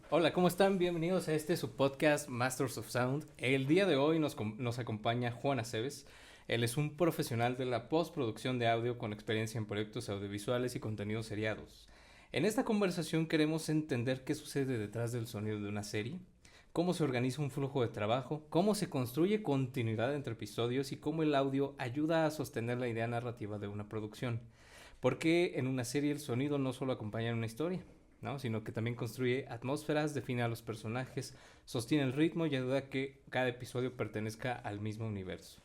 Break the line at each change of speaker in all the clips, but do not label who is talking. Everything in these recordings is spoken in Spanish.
Hola, ¿cómo están? Bienvenidos a su podcast Masters of Sound. El día de hoy nos acompaña Juan Aceves. Él es un profesional de la postproducción de audio con experiencia en proyectos audiovisuales y contenidos seriados. En esta conversación queremos entender qué sucede detrás del sonido de una serie, cómo se organiza un flujo de trabajo, cómo se construye continuidad entre episodios y cómo el audio ayuda a sostener la idea narrativa de una producción. Porque en una serie el sonido no solo acompaña una historia, ¿no? Sino que también construye atmósferas, define a los personajes, sostiene el ritmo y ayuda a que cada episodio pertenezca al mismo universo.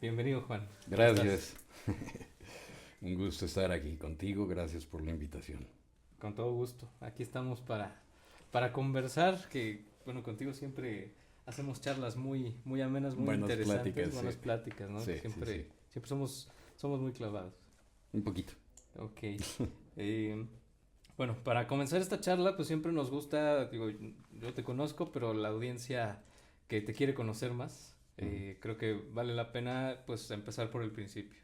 Bienvenido, Juan. ¿Cómo estás?
Gracias. Un gusto estar aquí contigo. Gracias por la invitación.
Con todo gusto. Aquí estamos para conversar, que bueno, contigo siempre hacemos charlas muy amenas, muy
Buenas
interesantes,
pláticas, sí.
buenas pláticas, ¿no?
Sí, sí,
Siempre,
sí.
siempre somos muy clavados.
Un poquito.
Ok. Eh, Bueno, para comenzar esta charla, pues siempre nos gusta, digo, yo te conozco, pero la audiencia que te quiere conocer más,
Ujú.
creo que vale la pena, pues, empezar por el principio.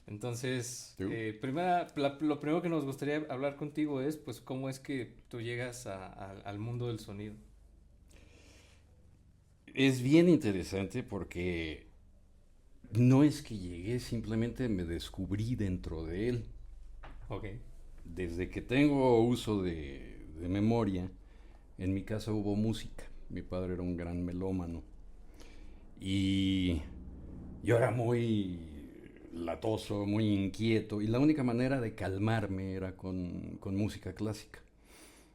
Entonces,
¿Tú?
lo primero que nos gustaría hablar contigo es, pues, cómo es que tú llegas al mundo del sonido.
Es bien interesante porque no es que llegué, simplemente me descubrí dentro de él.
Ok.
Desde que tengo uso de memoria, en mi casa hubo música. Mi padre era un gran melómano. Y yo era muy latoso, muy inquieto. Y la única manera de calmarme era con música clásica.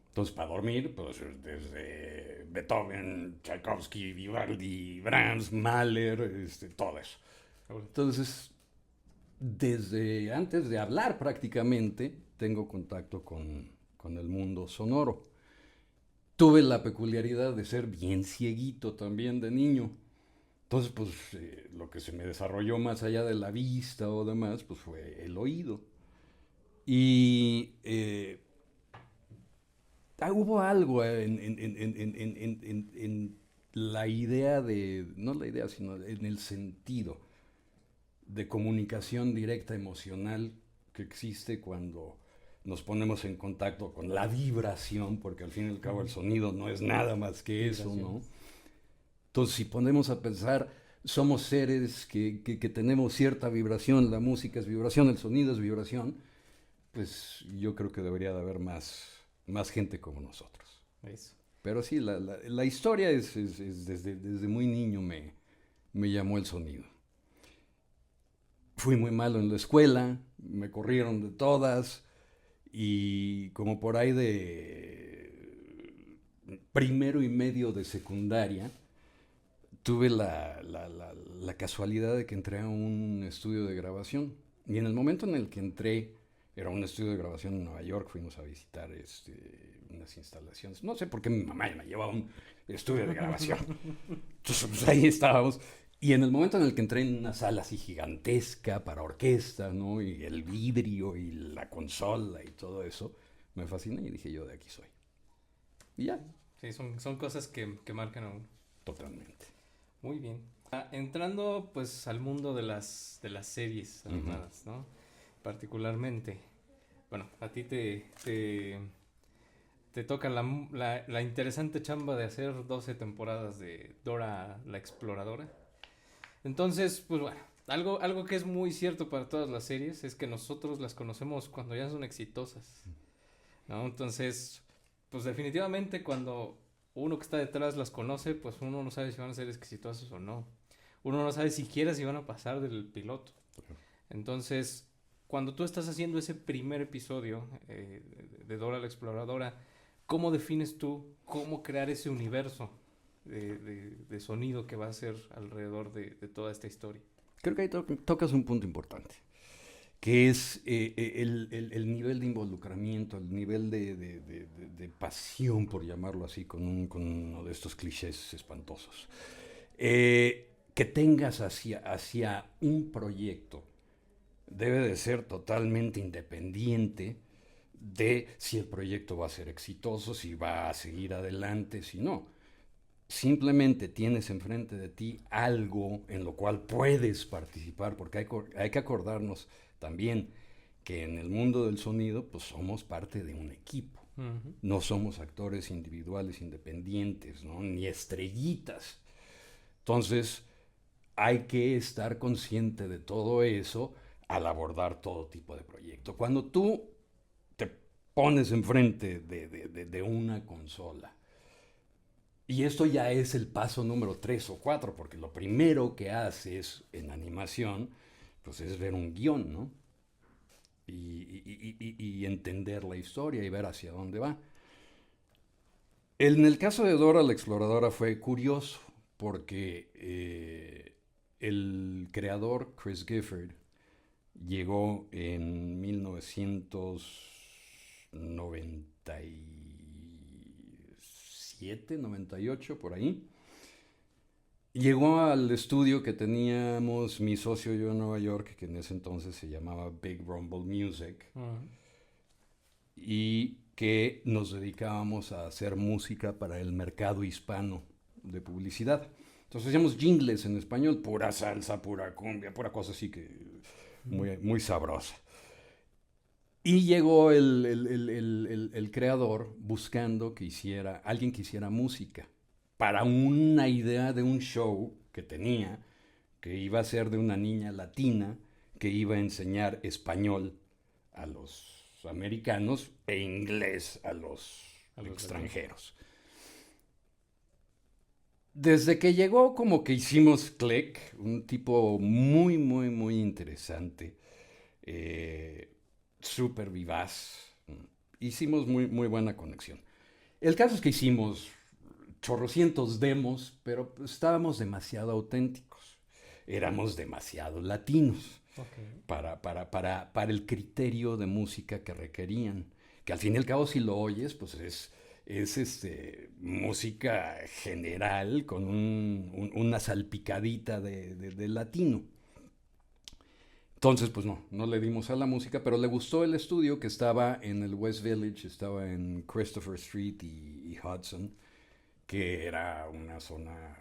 Entonces, para dormir, pues desde Beethoven, Tchaikovsky, Vivaldi, Brahms, Mahler, todo eso. Entonces, desde antes de hablar prácticamente, tengo contacto con el mundo sonoro. Tuve la peculiaridad de ser bien cieguito también de niño. Entonces, pues lo que se me desarrolló más allá de la vista o demás, pues fue el oído. Y hubo algo en la idea de, no la idea, sino en el sentido de comunicación directa emocional que existe cuando nos ponemos en contacto con la vibración, porque al fin y al cabo el
Ujú.
sonido no es nada más que eso, ¿no?
Vibraciones.
Entonces, si ponemos a pensar, somos seres que tenemos cierta vibración, la música es vibración, el sonido es vibración, pues yo creo que debería de haber más gente como nosotros.
Eso.
Pero sí, la historia es desde muy niño me llamó el sonido. Fui muy malo en la escuela, me corrieron de todas y como por ahí de primero y medio de secundaria, tuve la casualidad de que entré a un estudio de grabación. Y en el momento en el que entré, era un estudio de grabación en Nueva York, fuimos a visitar unas instalaciones. No sé por qué mi mamá me llevaba a un estudio de grabación. Entonces, pues ahí estábamos. Y en el momento en el que entré en una sala así gigantesca para orquesta, ¿no? Y el vidrio y la consola y todo eso, me fasciné y dije yo, de aquí soy. Y ya,
Sí, son cosas que marcan a uno.
totalmente.
Muy bien. Entrando pues al mundo de las series
Ujú.
animadas, ¿no? Particularmente, bueno, a ti te toca la interesante chamba de hacer 12 temporadas de Dora la Exploradora. Entonces, pues bueno, algo que es muy cierto para todas las series es que nosotros las conocemos cuando ya son exitosas, ¿no? Entonces, pues definitivamente cuando uno que está detrás las conoce, pues uno no sabe si van a ser exitosas o no. Uno no sabe siquiera si van a pasar del piloto. Entonces, cuando tú estás haciendo ese primer episodio de Dora la Exploradora, ¿cómo defines tú cómo crear ese universo de sonido que va a ser alrededor de toda esta historia?
Creo que ahí tocas un punto importante, que es el nivel de involucramiento, el nivel de pasión, por llamarlo así, con uno de estos clichés espantosos. Que tengas hacia un proyecto debe de ser totalmente independiente de si el proyecto va a ser exitoso, si va a seguir adelante, si no. Simplemente tienes enfrente de ti algo en lo cual puedes participar, porque hay que acordarnos también que en el mundo del sonido pues somos parte de un equipo.
Ujú.
No somos actores individuales independientes, ¿no? Ni estrellitas. Entonces, hay que estar consciente de todo eso al abordar todo tipo de proyecto. Cuando tú te pones enfrente de una consola, y esto ya es el paso número 3 o 4, porque lo primero que haces en animación, pues es ver un guión, ¿no? Y entender la historia y ver hacia dónde va. En el caso de Dora la Exploradora fue curioso, porque el creador, Chris Gifford, llegó en 1997, 98, por ahí. Llegó al estudio que teníamos mi socio y yo en Nueva York, que en ese entonces se llamaba Big Rumble Music,
Ujú.
y que nos dedicábamos a hacer música para el mercado hispano de publicidad. Entonces hacíamos jingles en español, pura salsa, pura cumbia, pura cosa así que muy, muy sabrosa. Y llegó el creador buscando que alguien que hiciera música para una idea de un show que tenía, que iba a ser de una niña latina que iba a enseñar español a los americanos e inglés a los
A los latinos.
extranjeros. Desde que llegó como que hicimos click, un tipo muy, muy, muy interesante, eh, súper vivaz. Hicimos muy, muy buena conexión. El caso es que hicimos chorrocientos demos, pero estábamos demasiado auténticos. Éramos demasiado latinos
Ok.
para el criterio de música que requerían. Que al fin y al cabo, si lo oyes, pues es música general con una salpicadita de latino. Entonces, pues no le dimos a la música, pero le gustó el estudio que estaba en el West Village, estaba en Christopher Street y Hudson, que era una zona,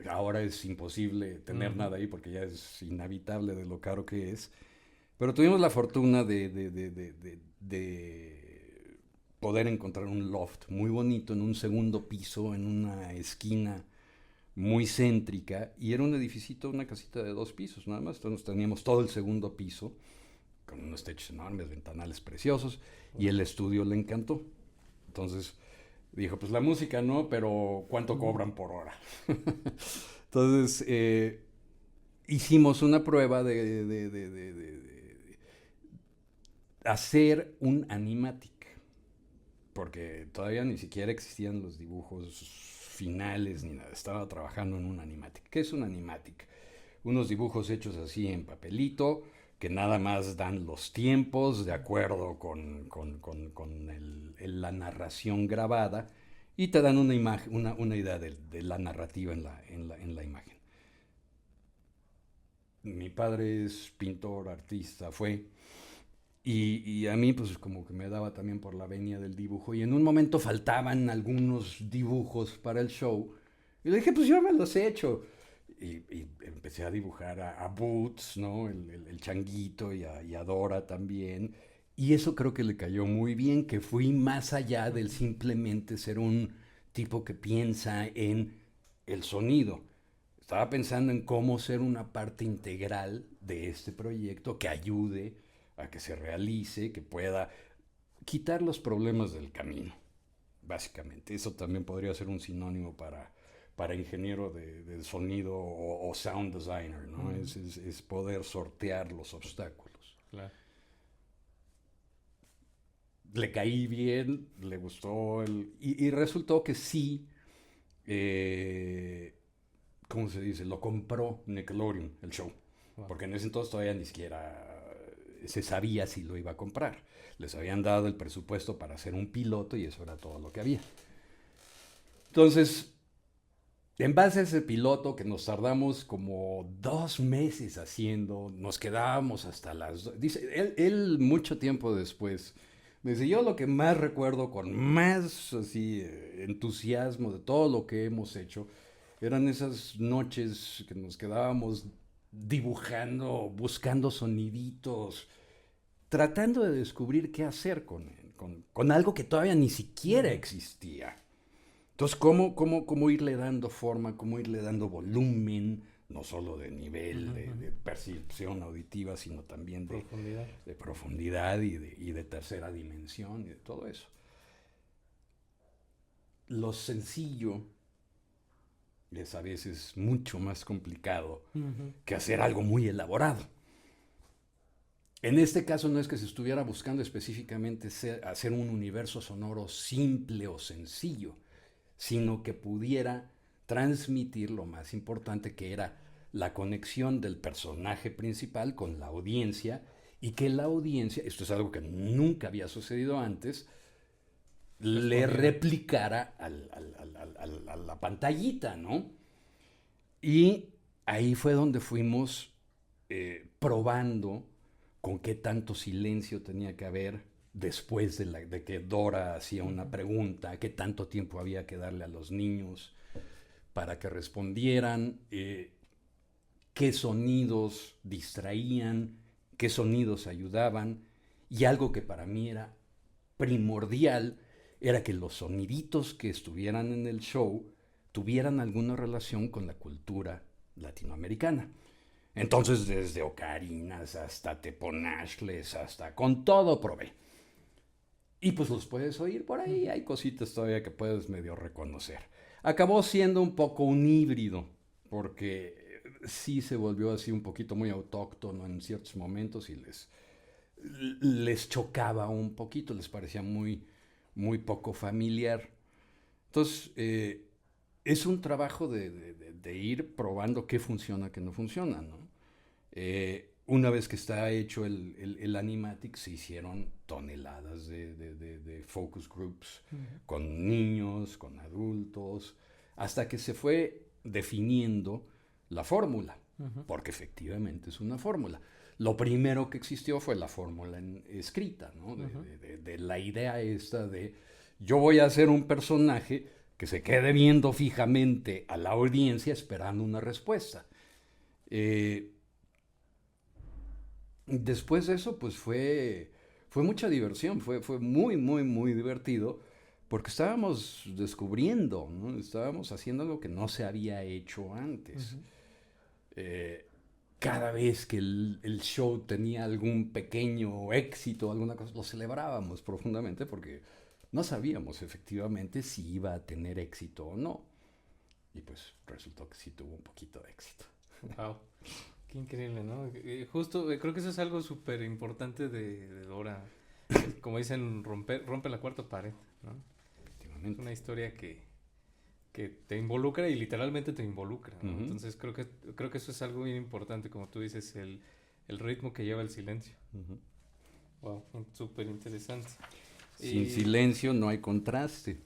ahora es imposible tener
Ujú.
nada ahí porque ya es inhabitable de lo caro que es, pero tuvimos la fortuna de poder encontrar un loft muy bonito en un segundo piso, en una esquina muy céntrica, y era un edificito, una casita de 2 pisos nada más. Entonces teníamos todo el segundo piso con unos techos enormes, ventanales preciosos, y el estudio le encantó. Entonces dijo, pues la música no, pero ¿cuánto
Ujú.
cobran por hora? Entonces hicimos una prueba de hacer un animatic, porque todavía ni siquiera existían los dibujos finales ni nada. Estaba trabajando en un animatic. ¿Qué es un animatic? Unos dibujos hechos así en papelito, que nada más dan los tiempos de acuerdo con la narración grabada, y te dan una imagen, una idea de la narrativa en la imagen. Mi padre es pintor, artista, y a mí pues como que me daba también por la venia del dibujo, y en un momento faltaban algunos dibujos para el show, y le dije, pues yo me los he hecho. Y empecé a dibujar a Boots, ¿no? El changuito, y a Dora también. Y eso creo que le cayó muy bien, que fui más allá del simplemente ser un tipo que piensa en el sonido. Estaba pensando en cómo ser una parte integral de este proyecto que ayude a que se realice, que pueda quitar los problemas del camino, básicamente. Eso también podría ser un sinónimo para ingeniero de sonido o sound designer, ¿no?
Ujú.
Es poder sortear los obstáculos.
Claro.
Le caí bien, le gustó, y resultó que sí, eh, ¿cómo se dice? Lo compró Nickelodeon, el show.
Wow.
Porque en ese entonces todavía ni siquiera se sabía si lo iba a comprar. Les habían dado el presupuesto para hacer un piloto y eso era todo lo que había. Entonces, en base a ese piloto que nos tardamos como 2 meses haciendo, nos quedábamos hasta las... Dice, él mucho tiempo después, me dice, yo lo que más recuerdo con más así entusiasmo de todo lo que hemos hecho, eran esas noches que nos quedábamos dibujando, buscando soniditos, tratando de descubrir qué hacer con algo que todavía ni siquiera existía. Entonces, ¿cómo irle dando forma, cómo irle dando volumen, no solo de nivel de percepción auditiva, sino también de profundidad y de tercera dimensión y de todo eso? Lo sencillo es a veces mucho más complicado que hacer algo muy elaborado. En este caso no es que se estuviera buscando específicamente hacer un universo sonoro simple o sencillo, sino que pudiera transmitir lo más importante, que era la conexión del personaje principal con la audiencia, y que la audiencia, esto es algo que nunca había sucedido antes, le replicara a la pantallita, ¿no? Y ahí fue donde fuimos probando con qué tanto silencio tenía que haber después de que Dora hacía una pregunta, qué tanto tiempo había que darle a los niños para que respondieran, qué sonidos distraían, qué sonidos ayudaban, y algo que para mí era primordial era que los soniditos que estuvieran en el show tuvieran alguna relación con la cultura latinoamericana. Entonces, desde ocarinas hasta teponashles, hasta con todo probé. Y pues los puedes oír por ahí, hay cositas todavía que puedes medio reconocer. Acabó siendo un poco un híbrido, porque sí se volvió así un poquito muy autóctono en ciertos momentos y les chocaba un poquito, les parecía muy poco familiar. Entonces, es un trabajo de ir probando qué funciona, qué no funciona, ¿no? Una vez que está hecho el animatic, se hicieron toneladas de focus groups con niños, con adultos, hasta que se fue definiendo la fórmula, porque efectivamente es una fórmula. Lo primero que existió fue la fórmula escrita, ¿no? De la idea esta de yo voy a hacer un personaje que se quede viendo fijamente a la audiencia esperando una respuesta. Después de eso, pues fue mucha diversión, fue muy divertido, porque estábamos descubriendo, ¿no? Estábamos haciendo algo que no se había hecho antes. Cada vez que el show tenía algún pequeño éxito, alguna cosa, lo celebrábamos profundamente porque no sabíamos efectivamente si iba a tener éxito o no. Y pues resultó que sí tuvo un poquito de éxito.
Wow. Qué increíble, ¿no? Justo, creo que eso es algo súper importante de Dora. Como dicen, rompe la cuarta pared, ¿no? Es una historia que te involucra y literalmente te involucra, ¿no? Entonces creo que eso es algo bien importante, como tú dices, el ritmo que lleva el silencio. Wow, súper interesante.
Sin silencio no hay contraste.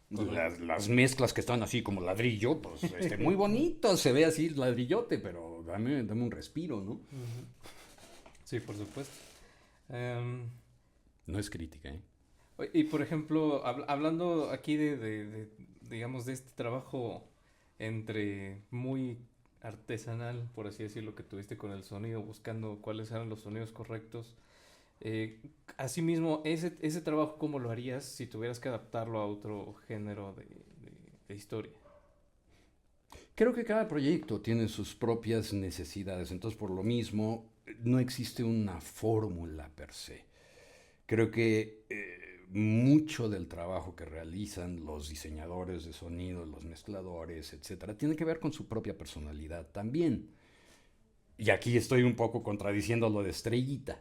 Las mezclas que están así como ladrillo, pues muy bonito, se ve así ladrillote, pero dame un respiro, ¿no?
Sí, por supuesto.
No es crítica, ¿eh?
Y por ejemplo, hablando aquí digamos, de este trabajo entre muy artesanal, por así decirlo, que tuviste con el sonido, buscando cuáles eran los sonidos correctos. Asimismo, ese trabajo, ¿cómo lo harías si tuvieras que adaptarlo a otro género de historia?
Creo que cada proyecto tiene sus propias necesidades, entonces por lo mismo no existe una fórmula per se. Creo que mucho del trabajo que realizan los diseñadores de sonido, los mezcladores, etcétera, tiene que ver con su propia personalidad también. Y aquí estoy un poco contradiciendo lo de Estrellita,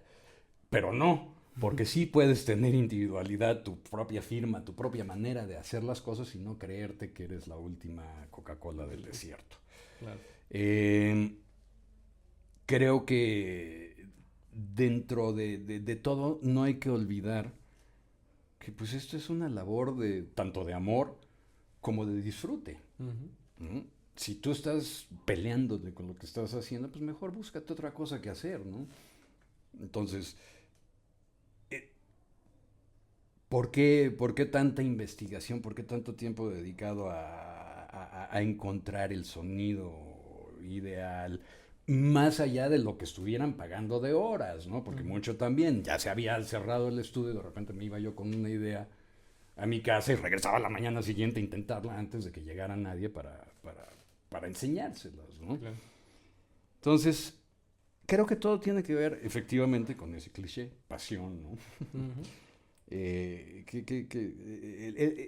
pero no, porque sí puedes tener individualidad, tu propia firma, tu propia manera de hacer las cosas y no creerte que eres la última Coca-Cola del desierto.
Claro.
Creo que dentro de todo no hay que olvidar que pues esto es una labor tanto de amor como de disfrute. ¿No? Si tú estás peleándote con lo que estás haciendo, pues mejor búscate otra cosa que hacer, ¿no? Entonces, ¿por qué tanta investigación? ¿Por qué tanto tiempo dedicado a encontrar el sonido ideal? más allá de lo que estuvieran pagando de horas, ¿no? Porque mucho también, ya se había cerrado el estudio, de repente me iba yo con una idea a mi casa y regresaba la mañana siguiente a intentarla antes de que llegara nadie para enseñárselas, ¿no?
Claro.
Entonces, creo que todo tiene que ver efectivamente con ese cliché, pasión, ¿no?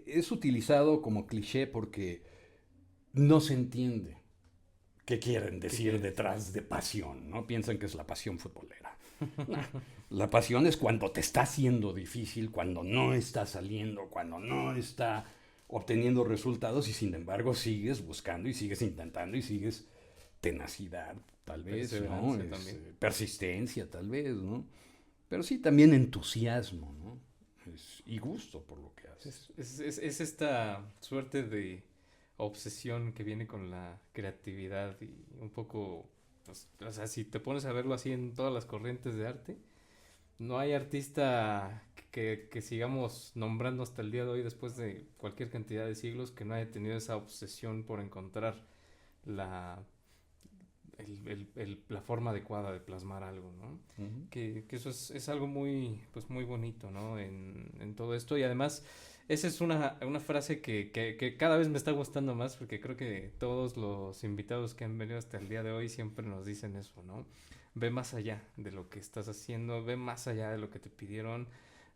Es utilizado como cliché porque no se entiende qué quieren decir detrás de pasión, ¿no? Piensan que es la pasión futbolera. La pasión es cuando te está haciendo difícil, cuando no está saliendo, cuando no está obteniendo resultados y sin embargo sigues buscando y sigues intentando y sigues tenacidad, tal vez, ¿no? Persistencia, tal vez, ¿no? Pero sí, también entusiasmo, ¿no? Y gusto por lo que haces.
Es esta suerte de obsesión que viene con la creatividad y un poco, pues, o sea, si te pones a verlo así en todas las corrientes de arte, no hay artista que sigamos nombrando hasta el día de hoy, después de cualquier cantidad de siglos, que no haya tenido esa obsesión por encontrar la, la forma adecuada de plasmar algo, ¿no? Que eso es algo muy, pues muy bonito, ¿no? En todo esto. Y además, esa es una frase que cada vez me está gustando más, porque creo que todos los invitados que han venido hasta el día de hoy siempre nos dicen eso, ¿no? Ve más allá de lo que estás haciendo, ve más allá de lo que te pidieron,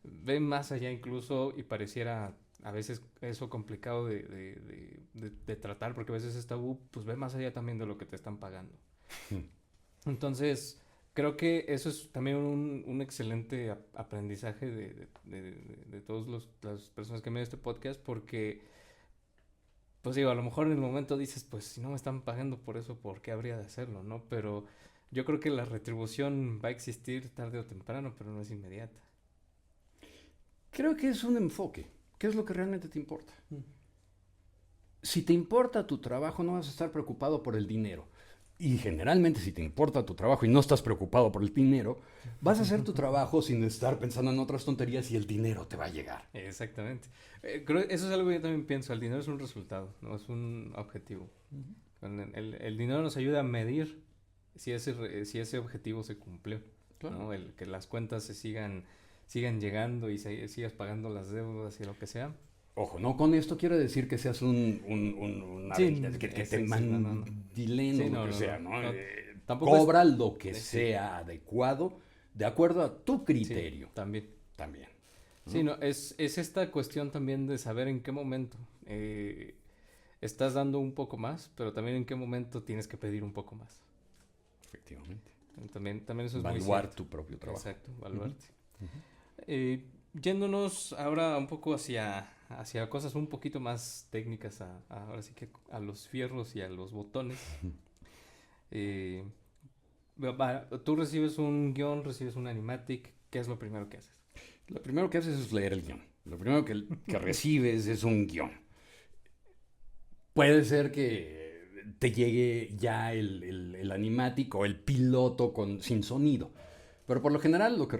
ve más allá incluso, y pareciera a veces eso complicado de tratar, porque a veces es tabú, pues ve más allá también de lo que te están pagando. Entonces, creo que eso es también un excelente aprendizaje de todas las personas que ven este podcast, porque, pues digo, a lo mejor en el momento dices, pues si no me están pagando por eso, ¿por qué habría de hacerlo, no? Pero yo creo que la retribución va a existir tarde o temprano, pero no es inmediata.
Creo que es un enfoque. ¿Qué es lo que realmente te importa? Si te importa tu trabajo, no vas a estar preocupado por el dinero. Y generalmente si te importa tu trabajo y no estás preocupado por el dinero, vas a hacer tu trabajo sin estar pensando en otras tonterías y el dinero te va a llegar.
Exactamente. Creo eso es algo que yo también pienso. El dinero es un resultado, no es un objetivo. El dinero nos ayuda a medir si ese objetivo se cumplió,
Claro.
¿no? El que las cuentas sigan llegando y sigas pagando las deudas y lo que sea.
Ojo, no con esto quiero decir que seas una
Sí,
que te
sí,
mandilen
sí,
o
no,
lo que
no,
sea,
no.
¿no?
No, tampoco
Cobra lo que
sí.
sea adecuado de acuerdo a tu criterio.
Sí, también.
También. ¿no?
Sí, no, es esta cuestión también de saber en qué momento estás dando un poco más, pero también en qué momento tienes que pedir un poco más.
Efectivamente.
También eso es muy
Evaluar
cierto.
tu propio trabajo.
Exacto, evaluarte. Yéndonos ahora un poco hacia cosas un poquito más técnicas, ahora sí que a los fierros y a los botones. Tú recibes un guión, recibes un animatic, ¿qué es lo primero que haces?
Lo primero que haces es leer el guión. Lo primero que recibes es un guión. Puede ser que te llegue ya el animatic o el piloto sin sonido. Pero por lo general lo que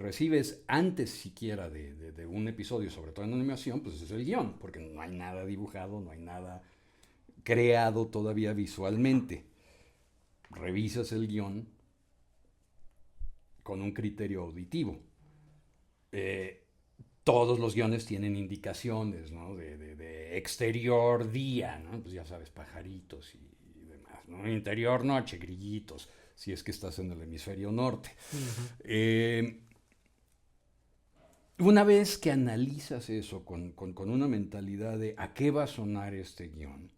recibes antes siquiera de un episodio, sobre todo en animación, pues es el guión, porque no hay nada dibujado, no hay nada creado todavía visualmente. Revisas el guión con un criterio auditivo. Todos los guiones tienen indicaciones, ¿no? de exterior día, ¿no? Pues ya sabes, pajaritos y demás, ¿no? Interior noche, grillitos, si es que estás en el hemisferio norte. Una vez que analizas eso con una mentalidad de a qué va a sonar este guión,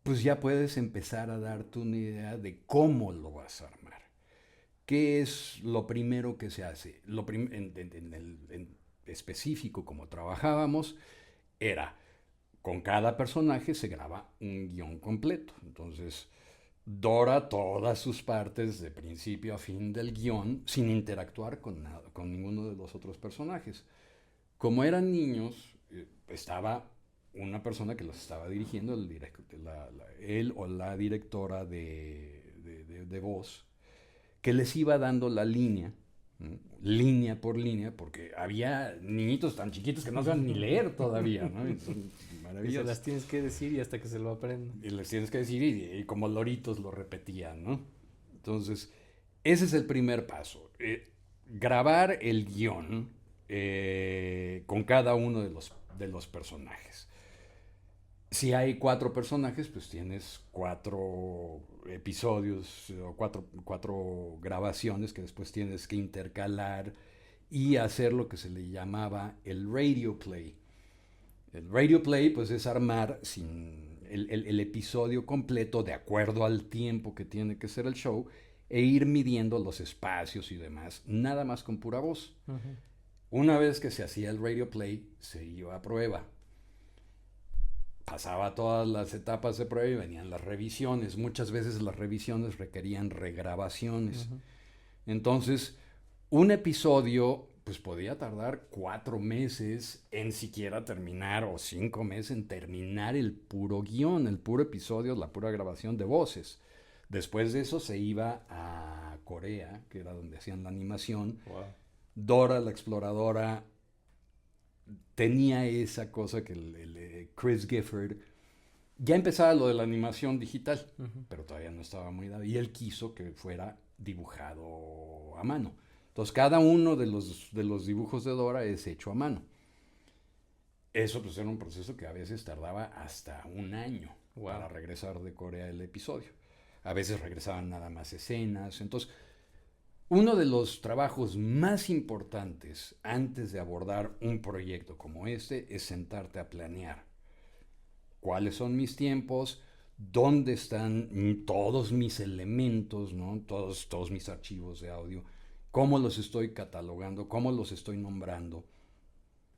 pues ya puedes empezar a darte una idea de cómo lo vas a armar. ¿Qué es lo primero que se hace? En específico, como trabajábamos, era con cada personaje se graba un guión completo. Entonces, Dora todas sus partes de principio a fin del guión sin interactuar con ninguno de los otros personajes. Como eran niños, estaba una persona que los estaba dirigiendo, él o la directora de voz, que les iba dando la línea ¿no? Línea por línea, porque había niñitos tan chiquitos que no saben ni leer todavía, ¿no? Y son
Y se
maravillosos.
las tienes que decir y hasta que se lo aprenden.
Y les tienes que decir, y como loritos lo repetían, ¿no? Entonces, ese es el primer paso. Grabar el guión con cada uno de los personajes. Si hay 4 personajes, pues tienes 4 episodios o 4 grabaciones que después tienes que intercalar y hacer lo que se le llamaba el radio play. El radio play, pues, es armar el episodio completo de acuerdo al tiempo que tiene que ser el show e ir midiendo los espacios y demás, nada más con pura voz. Una vez que se hacía el radio play, se iba a prueba. Pasaba todas las etapas de prueba y venían las revisiones. Muchas veces las revisiones requerían regrabaciones. Entonces, un episodio pues podía tardar 4 meses en siquiera terminar, o 5 meses en terminar el puro guión, el puro episodio, la pura grabación de voces. Después de eso se iba a Corea, que era donde hacían la animación.
Wow.
Dora la Exploradora tenía esa cosa que Chris Gifford ya empezaba lo de la animación digital, pero todavía no estaba muy dado. Y él quiso que fuera dibujado a mano. Entonces, cada uno de los dibujos de Dora es hecho a mano. Eso pues era un proceso que a veces tardaba hasta un año para regresar de Corea el episodio. A veces regresaban nada más escenas. Entonces, uno de los trabajos más importantes antes de abordar un proyecto como este es sentarte a planear. ¿Cuáles son mis tiempos? ¿Dónde están todos mis elementos, ¿no? Todos mis archivos de audio? ¿Cómo los estoy catalogando? ¿Cómo los estoy nombrando?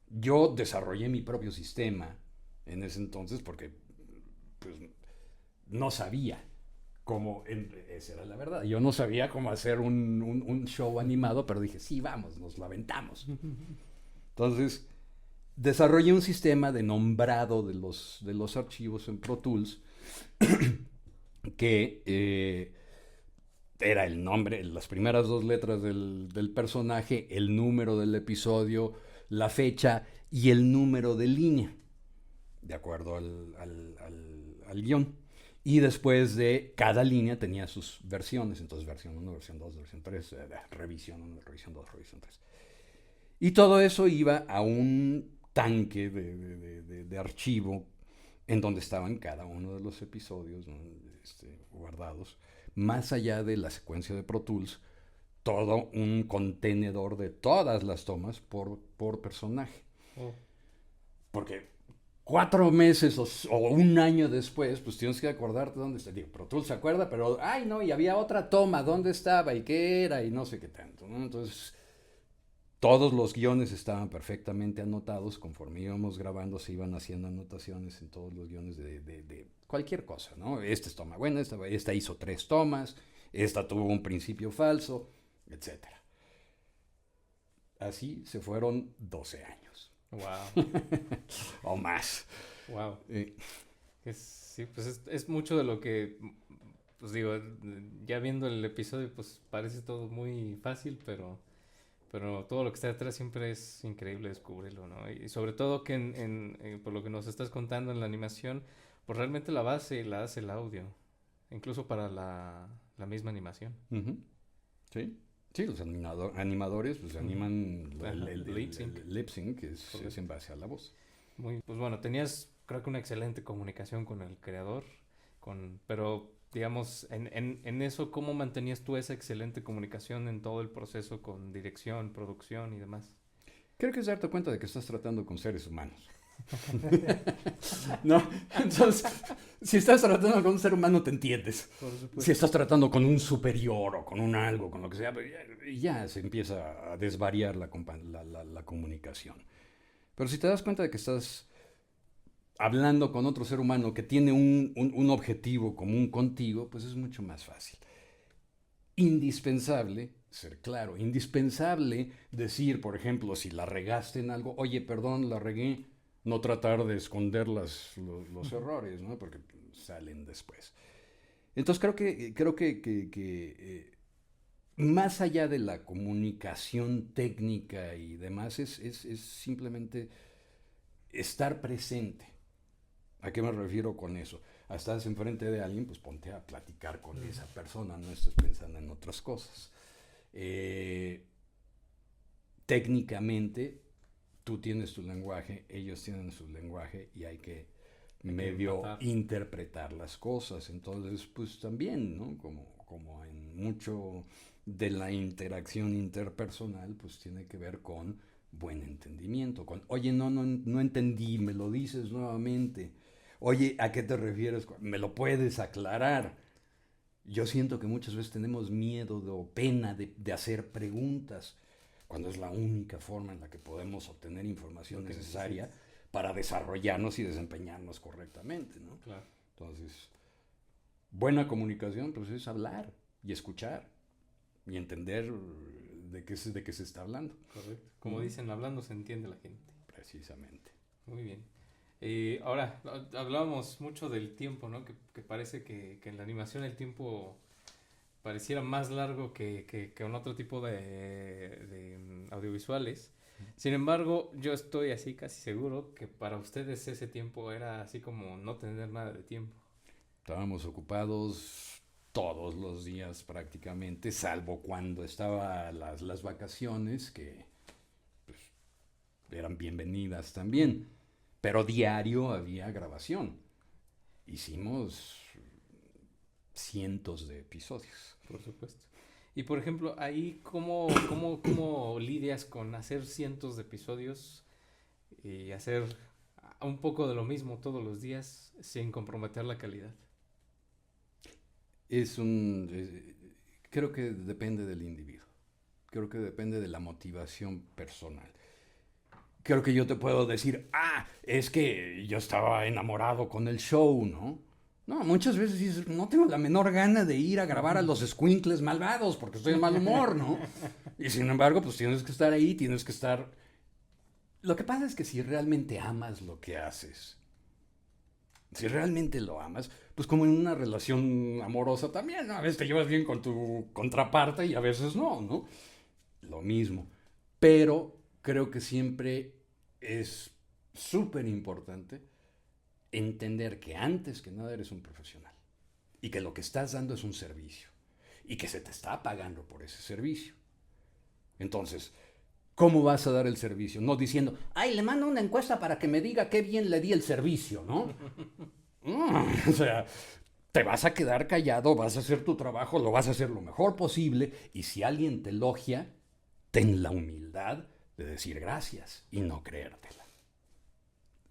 Yo desarrollé mi propio sistema en ese entonces porque pues, no sabía cómo, esa era la verdad. Yo no sabía cómo hacer un show animado, pero dije, sí, vamos, nos lo aventamos. Entonces, desarrollé un sistema de nombrado de los archivos en Pro Tools que era el nombre, las primeras 2 letras del personaje, el número del episodio, la fecha y el número de línea, de acuerdo al guión. Y después de cada línea tenía sus versiones, entonces versión 1, versión 2, versión 3, revisión 1, revisión 2, revisión 3. Y todo eso iba a un tanque de archivo en donde estaban cada uno de los episodios, ¿no? Guardados. Más allá de la secuencia de Pro Tools, todo un contenedor de todas las tomas por personaje. Porque 4 meses o un año después, pues tienes que acordarte dónde está. Digo, Pro Tools se acuerda, pero, ay, no, y había otra toma, dónde estaba y qué era y no sé qué tanto, ¿no? Entonces, todos los guiones estaban perfectamente anotados. Conforme íbamos grabando, se iban haciendo anotaciones en todos los guiones de cualquier cosa, ¿no? Esta es toma buena, esta hizo 3 tomas, esta tuvo un principio falso, etc. Así se fueron 12 años.
Wow.
O más.
Wow. Sí, pues es mucho de lo que, pues digo, ya viendo el episodio, pues parece todo muy fácil, pero todo lo que está detrás siempre es increíble descubrirlo, ¿no? Y sobre todo que por lo que nos estás contando en la animación, pues realmente la base la hace el audio, incluso para la misma animación.
Sí. Sí, los animadores pues animan el lip sync, que es en base a la voz.
Pues bueno, tenías creo que una excelente comunicación con el creador, pero digamos, en eso, ¿cómo mantenías tú esa excelente comunicación en todo el proceso con dirección, producción y demás?
Creo que es darte cuenta de que estás tratando con seres humanos. ¿No? Entonces, si estás tratando con un ser humano, te entiendes. Si estás tratando con un superior o con un algo, con lo que sea, ya se empieza a desvariar la comunicación. Pero si te das cuenta de que estás hablando con otro ser humano que tiene un objetivo común contigo, pues es mucho más fácil. Indispensable ser claro, indispensable decir, por ejemplo, si la regaste en algo, oye, perdón, la regué, no tratar de esconder los errores, ¿no? Porque salen después. Entonces creo que más allá de la comunicación técnica y demás, es simplemente estar presente. ¿A qué me refiero con eso? Estás enfrente de alguien, pues ponte a platicar con esa persona, no estés pensando en otras cosas. Técnicamente, tú tienes tu lenguaje, ellos tienen su lenguaje y hay que medio interpretar las cosas. Entonces, pues también, ¿no? Como en mucho de la interacción interpersonal, pues tiene que ver con buen entendimiento, con, oye, no entendí, me lo dices nuevamente. Oye, ¿a qué te refieres? ¿Me lo puedes aclarar? Yo siento que muchas veces tenemos miedo o pena de hacer preguntas, cuando es la única forma en la que podemos obtener información necesaria para desarrollarnos y desempeñarnos correctamente, ¿no?
Claro.
Entonces, buena comunicación, pues es hablar y escuchar y entender de qué se está hablando.
Correcto. Como dicen, hablando se entiende la gente.
Precisamente.
Muy bien. Ahora, hablábamos mucho del tiempo, ¿no? Que parece que en la animación el tiempo pareciera más largo que en otro tipo de audiovisuales. Sin embargo, yo estoy así casi seguro que para ustedes ese tiempo era así como no tener nada de tiempo.
Estábamos ocupados todos los días prácticamente, salvo cuando estaban las vacaciones, que pues, eran bienvenidas también. Pero diario había grabación. Hicimos cientos de episodios.
Por supuesto. Y por ejemplo, ahí, ¿cómo lidias con hacer cientos de episodios y hacer un poco de lo mismo todos los días sin comprometer la calidad?
Creo que depende del individuo. Creo que depende de la motivación personal. Creo que yo te puedo decir, es que yo estaba enamorado con el show, ¿no? No, muchas veces dices, no tengo la menor gana de ir a grabar a los escuincles malvados porque estoy en mal humor, ¿no? Y sin embargo, pues tienes que estar ahí, tienes que estar... Lo que pasa es que si realmente amas lo que haces, si realmente lo amas, pues como en una relación amorosa también, ¿no? A veces te llevas bien con tu contraparte y a veces no, ¿no? Lo mismo. Pero creo que siempre es súper importante entender que antes que nada eres un profesional y que lo que estás dando es un servicio y que se te está pagando por ese servicio. Entonces, ¿cómo vas a dar el servicio? No diciendo, le mando una encuesta para que me diga qué bien le di el servicio, ¿no? O sea, te vas a quedar callado, vas a hacer tu trabajo, lo vas a hacer lo mejor posible y si alguien te elogia, ten la humildad de decir gracias y no creértela.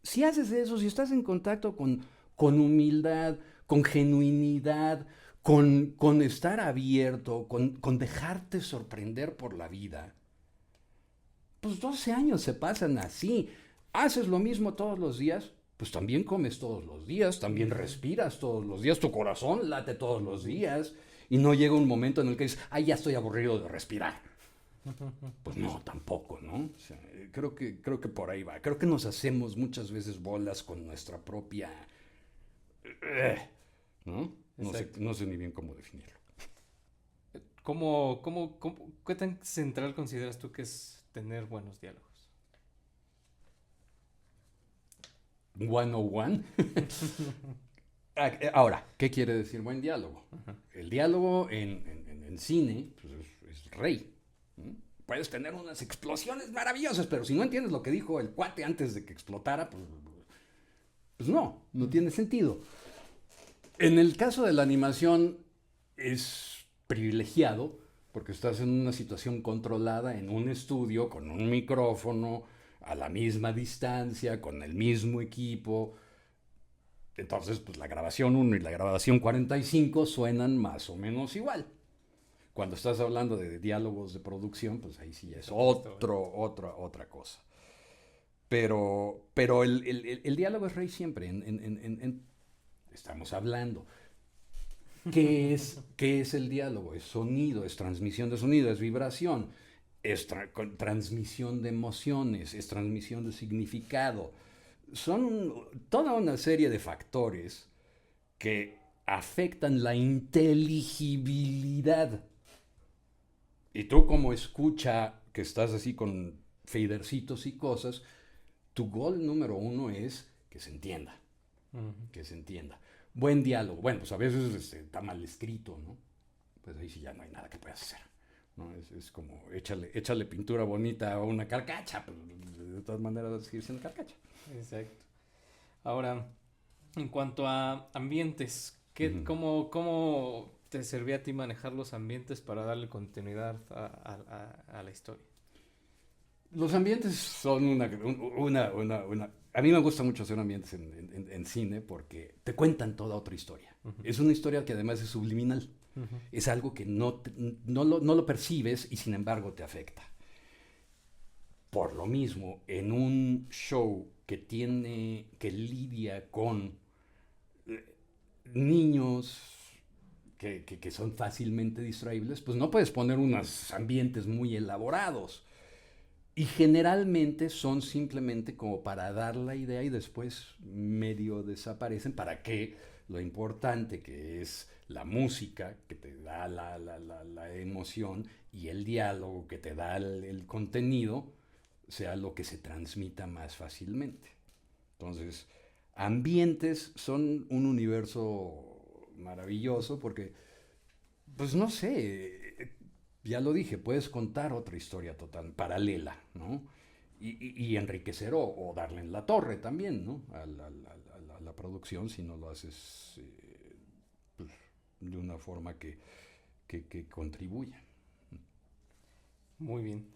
Si haces eso, si estás en contacto con humildad, con genuinidad, con estar abierto, con dejarte sorprender por la vida, pues 12 años se pasan así. Haces lo mismo todos los días, pues también comes todos los días, también respiras todos los días, tu corazón late todos los días y no llega un momento en el que dices, ya estoy aburrido de respirar. Pues no, tampoco, ¿no? O sea, creo que por ahí va. Creo que nos hacemos muchas veces bolas con nuestra propia... ¿no? No sé ni bien cómo definirlo.
¿Qué tan central consideras tú que es tener buenos diálogos?
101. Ahora, ¿qué quiere decir buen diálogo? El diálogo en cine pues es rey. Puedes tener unas explosiones maravillosas, pero si no entiendes lo que dijo el cuate antes de que explotara, pues no tiene sentido. En el caso de la animación es privilegiado porque estás en una situación controlada en un estudio con un micrófono a la misma distancia, con el mismo equipo. Entonces, pues la grabación 1 y la grabación 45 suenan más o menos igual. Cuando estás hablando de diálogos de producción, pues ahí sí es otra cosa. Pero el diálogo es rey siempre. Estamos hablando. ¿Qué es el diálogo? Es sonido, es transmisión de sonido, es vibración, es transmisión de emociones, es transmisión de significado. Son toda una serie de factores que afectan la inteligibilidad Y tú como escucha que estás así con fadercitos y cosas, tu gol número uno es que se entienda, que se entienda. Buen diálogo. Bueno, pues a veces está mal escrito, ¿no? Pues ahí sí ya no hay nada que puedas hacer. ¿No? Es como échale pintura bonita a una carcacha, pero de todas maneras va a seguir siendo carcacha.
Exacto. Ahora, en cuanto a ambientes,
Ujú.
¿cómo te servía a ti manejar los ambientes para darle continuidad a la historia?
Los ambientes son A mí me gusta mucho hacer ambientes en cine porque te cuentan toda otra historia.
Ujú,
Es una historia que además es subliminal.
ujú.
Es algo que no lo percibes y sin embargo te afecta. Por lo mismo, en un show que lidia con niños que son fácilmente distraíbles, pues no puedes poner unos ambientes muy elaborados. Y generalmente son simplemente como para dar la idea y después medio desaparecen para que lo importante que es la música, que te da la emoción, y el diálogo, que te da el contenido, sea lo que se transmita más fácilmente. Entonces, ambientes son un universo maravilloso porque, pues no sé, ya lo dije, puedes contar otra historia total, paralela, ¿no? Y enriquecer o darle en la torre también, ¿no? A la producción si no lo haces pues, de una forma que contribuya.
Muy bien.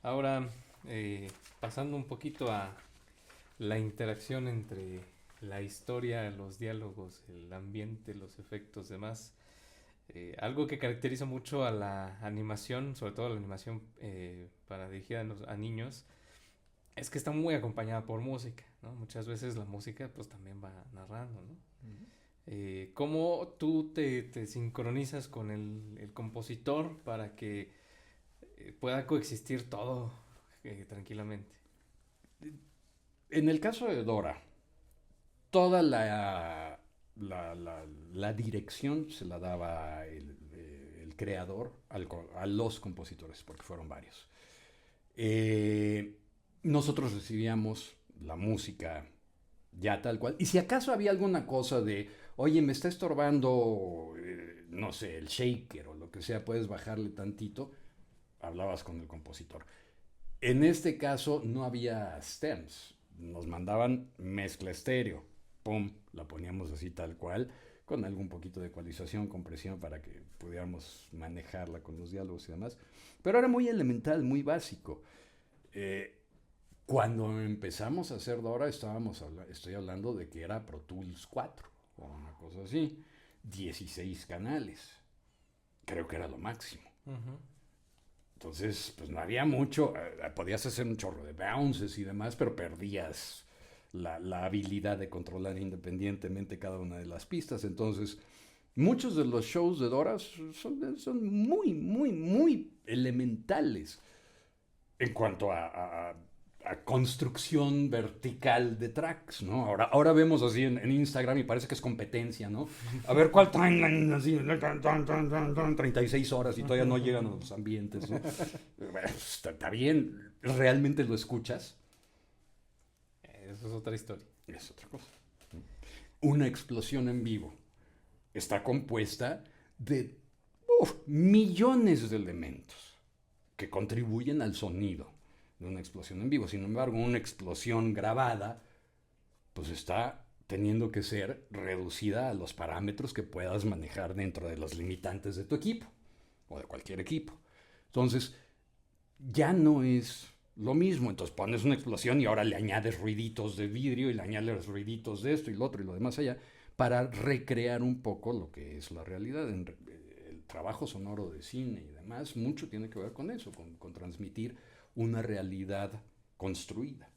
Ahora, pasando un poquito a la interacción entre la historia, los diálogos, el ambiente, los efectos, demás. Algo que caracteriza mucho a la animación, sobre todo la animación para dirigida a niños, es que está muy acompañada por música, ¿no? Muchas veces la música pues también va narrando, ¿no? ¿Cómo tú te sincronizas con el compositor para que pueda coexistir todo tranquilamente?
En el caso de Dora, toda la dirección se la daba el creador a los compositores, porque fueron varios. Eh, Nosotros recibíamos la música ya tal cual. Y si acaso había alguna cosa de, oye, me está estorbando, no sé, el shaker o lo que sea, puedes bajarle tantito, hablabas con el compositor. En este caso no había stems, nos mandaban mezcla estéreo, pum, la poníamos así tal cual, con algún poquito de ecualización, compresión para que pudiéramos manejarla con los diálogos y demás. Pero era muy elemental, muy básico. Eh, Cuando empezamos a hacer Dora, estoy hablando de que era Pro Tools 4 o una cosa así, 16 canales, creo que era lo máximo.
Ujú.
Entonces, pues no había mucho, podías hacer un chorro de bounces y demás, pero perdías la habilidad de controlar independientemente cada una de las pistas. Entonces, muchos de los shows de Dora son muy, muy, muy elementales en cuanto a construcción vertical de tracks, ¿no? Ahora vemos así en Instagram y parece que es competencia, ¿no? A ver cuál traen así, 36 horas y todavía no llegan a los ambientes, ¿no? Bueno, está bien, ¿realmente lo escuchas?
Eso es otra historia.
Es otra cosa. Una explosión en vivo está compuesta de millones de elementos que contribuyen al sonido de una explosión en vivo. Sin embargo, una explosión grabada, pues está teniendo que ser reducida a los parámetros que puedas manejar dentro de los limitantes de tu equipo o de cualquier equipo. Entonces, ya no es lo mismo. Entonces pones una explosión y ahora le añades ruiditos de vidrio y le añades ruiditos de esto y lo otro y lo demás allá para recrear un poco lo que es la realidad. El trabajo sonoro de cine y demás, mucho tiene que ver con eso, con transmitir una realidad construida.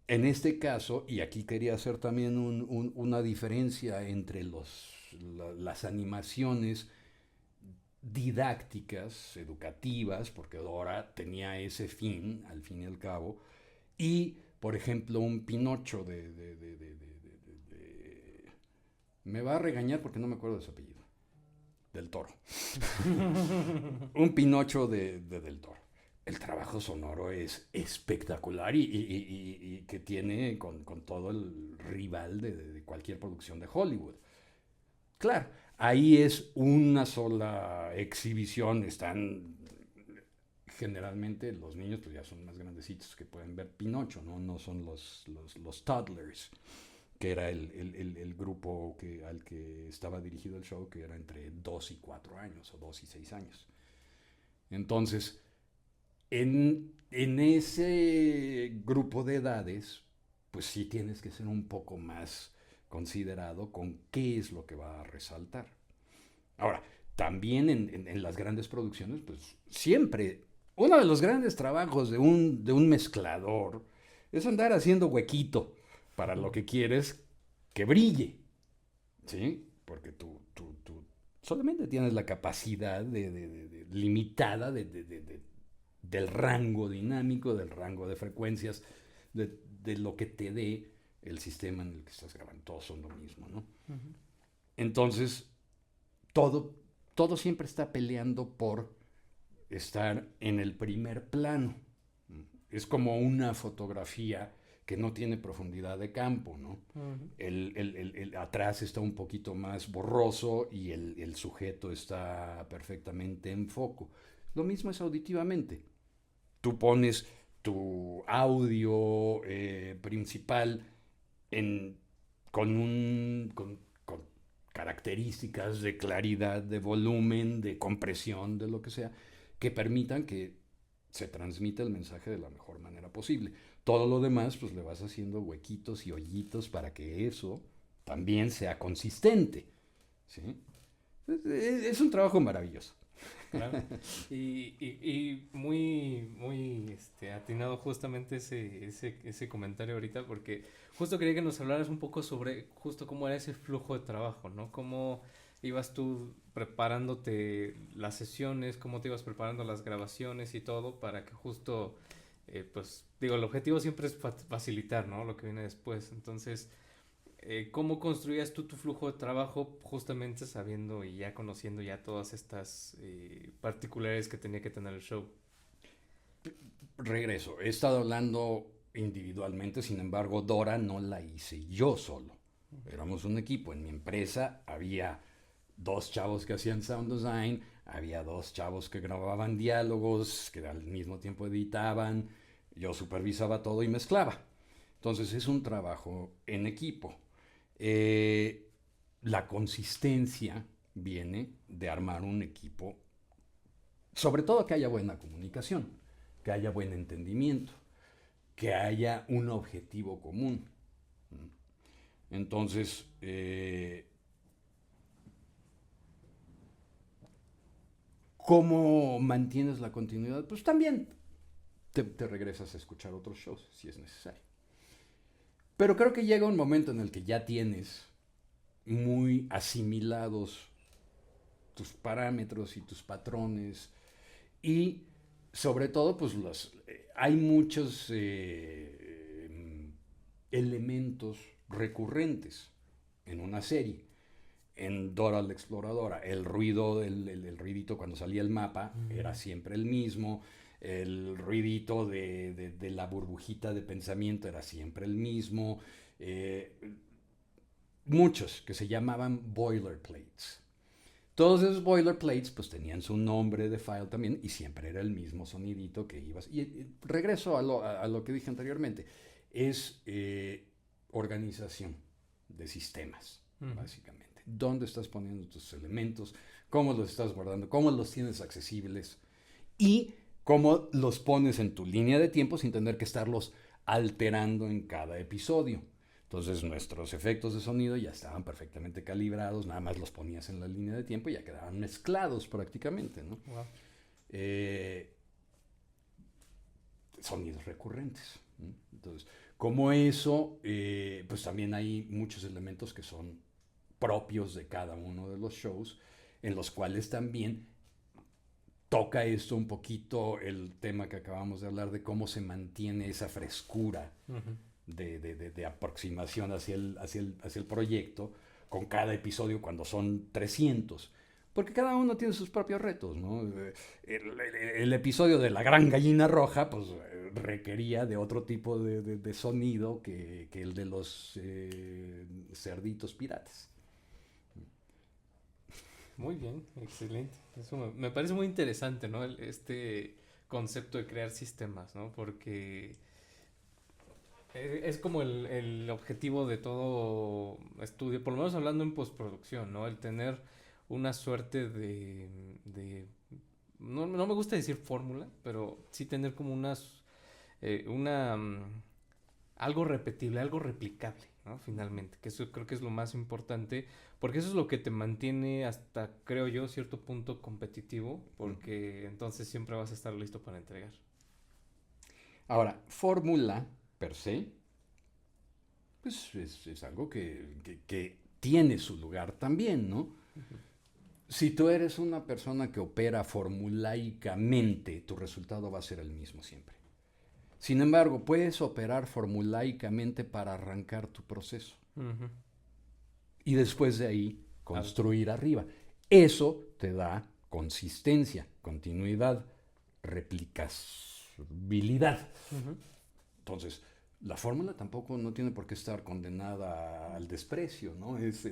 En este caso, y aquí quería hacer también una diferencia entre las animaciones didácticas, educativas, porque Dora tenía ese fin, al fin y al cabo, y, por ejemplo, un Pinocho me va a regañar porque no me acuerdo de su apellido. del Toro. Un Pinocho del Toro. El trabajo sonoro es espectacular y que tiene con todo el rival de cualquier producción de Hollywood. Claro, ahí es una sola exhibición, están generalmente los niños pues ya son más grandecitos que pueden ver Pinocho, no son los toddlers, que era el grupo al que estaba dirigido el show, que era entre 2 y 4 años o 2 y 6 años. Entonces, en ese grupo de edades, pues sí tienes que ser un poco más considerado con qué es lo que va a resaltar. Ahora, también en las grandes producciones, pues siempre, uno de los grandes trabajos de un mezclador es andar haciendo huequito para lo que quieres que brille, ¿sí? Porque tú solamente tienes la capacidad limitada del rango dinámico, del rango de frecuencias, de lo que te dé el sistema en el que estás grabando. Todos son lo mismo, ¿no? Uh-huh. Entonces, todo siempre está peleando por estar en el primer plano. Es como una fotografía que no tiene profundidad de campo, ¿no? Uh-huh. El atrás está un poquito más borroso y el sujeto está perfectamente en foco. Lo mismo es auditivamente. Tú pones tu audio principal con características de claridad, de volumen, de compresión, de lo que sea, que permitan que se transmita el mensaje de la mejor manera posible. Todo lo demás, pues le vas haciendo huequitos y hoyitos para que eso también sea consistente, ¿sí? Es un trabajo maravilloso.
Claro. Y muy atinado justamente ese comentario ahorita, porque justo quería que nos hablaras un poco sobre justo cómo era ese flujo de trabajo, ¿no? Cómo ibas tú preparándote las sesiones, cómo te ibas preparando las grabaciones y todo para que justo, pues digo, el objetivo siempre es facilitar, ¿no? Lo que viene después. Entonces, ¿cómo construías tú tu flujo de trabajo justamente sabiendo y ya conociendo ya todas estas particularidades que tenía que tener el show?
Regreso, he estado hablando individualmente, sin embargo Dora no la hice yo solo. Éramos un equipo, en mi empresa había 2 chavos que hacían sound design, había 2 chavos que grababan diálogos, que al mismo tiempo editaban, yo supervisaba todo y mezclaba. Entonces es un trabajo en equipo. La consistencia viene de armar un equipo, sobre todo que haya buena comunicación, que haya buen entendimiento, que haya un objetivo común. Entonces, ¿cómo mantienes la continuidad? Pues también te regresas a escuchar otros shows si es necesario. Pero creo que llega un momento en el que ya tienes muy asimilados tus parámetros y tus patrones y sobre todo pues hay muchos elementos recurrentes en una serie. En Dora la Exploradora, el ruido, el ruidito cuando salía el mapa era siempre el mismo. El ruidito de la burbujita de pensamiento era siempre el mismo. Muchos que se llamaban boilerplates. Todos esos boilerplates pues tenían su nombre de file también y siempre era el mismo sonidito que ibas. Y regreso a lo que dije anteriormente. Es organización de sistemas, básicamente. ¿Dónde estás poniendo tus elementos? ¿Cómo los estás guardando? ¿Cómo los tienes accesibles? Y cómo los pones en tu línea de tiempo sin tener que estarlos alterando en cada episodio. Entonces nuestros efectos de sonido ya estaban perfectamente calibrados, nada más los ponías en la línea de tiempo y ya quedaban mezclados prácticamente, ¿no? Wow. Sonidos recurrentes, ¿no? Entonces, como eso, pues también hay muchos elementos que son propios de cada uno de los shows, en los cuales también toca esto un poquito el tema que acabamos de hablar de cómo se mantiene esa frescura de aproximación hacia el proyecto con cada episodio cuando son 300. Porque cada uno tiene sus propios retos, ¿no? El episodio de la gran gallina roja, pues requería de otro tipo de sonido que el de los cerditos piratas.
Muy bien, excelente. Eso me parece muy interesante, ¿no? Este concepto de crear sistemas, ¿no? Porque es como el objetivo de todo estudio, por lo menos hablando en postproducción, ¿no? El tener una suerte no me gusta decir fórmula, pero sí tener como una algo repetible, algo replicable, ¿no? Finalmente, que eso creo que es lo más importante, porque eso es lo que te mantiene hasta, creo yo, cierto punto competitivo, porque entonces siempre vas a estar listo para entregar.
Ahora, fórmula per se, pues es algo que tiene su lugar también, ¿no?
Ujú.
Si tú eres una persona que opera formulaicamente, tu resultado va a ser el mismo siempre. Sin embargo, puedes operar formulaicamente para arrancar tu proceso
Ujú.
y después de ahí construir arriba. Eso te da consistencia, continuidad, replicabilidad.
Ujú.
Entonces, la fórmula tampoco no tiene por qué estar condenada al desprecio, ¿no? Es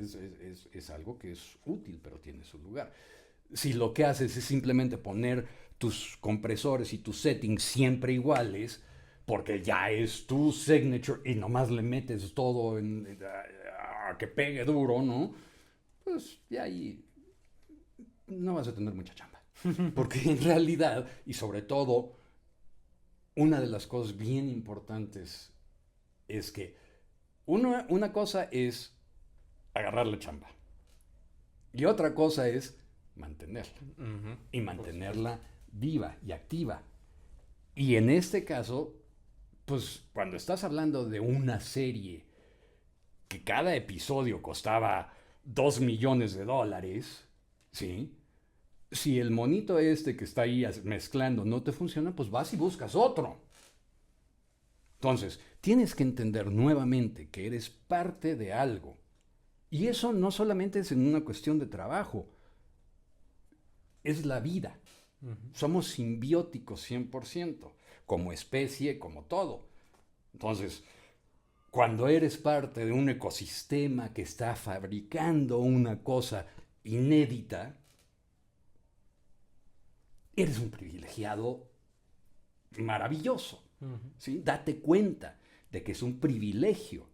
algo que es útil, pero tiene su lugar. Si lo que haces es simplemente poner tus compresores y tus settings siempre iguales, porque ya es tu signature y nomás le metes todo a que pegue duro, ¿no? Pues ya ahí no vas a tener mucha chamba. Porque en realidad, y sobre todo, una de las cosas bien importantes es que una cosa es agarrar la chamba y otra cosa es mantenerla
Ujú.
y mantenerla viva y activa. Y en este caso, pues cuando estás hablando de una serie que cada episodio costaba $2 millones, ¿sí? Si el monito este que está ahí mezclando no te funciona, pues vas y buscas otro. Entonces, tienes que entender nuevamente que eres parte de algo. Y eso no solamente es en una cuestión de trabajo, es la vida.
Ujú.
Somos simbióticos 100%, como especie, como todo. Entonces, cuando eres parte de un ecosistema que está fabricando una cosa inédita, eres un privilegiado maravilloso.
Ujú.
¿Sí? Date cuenta de que es un privilegio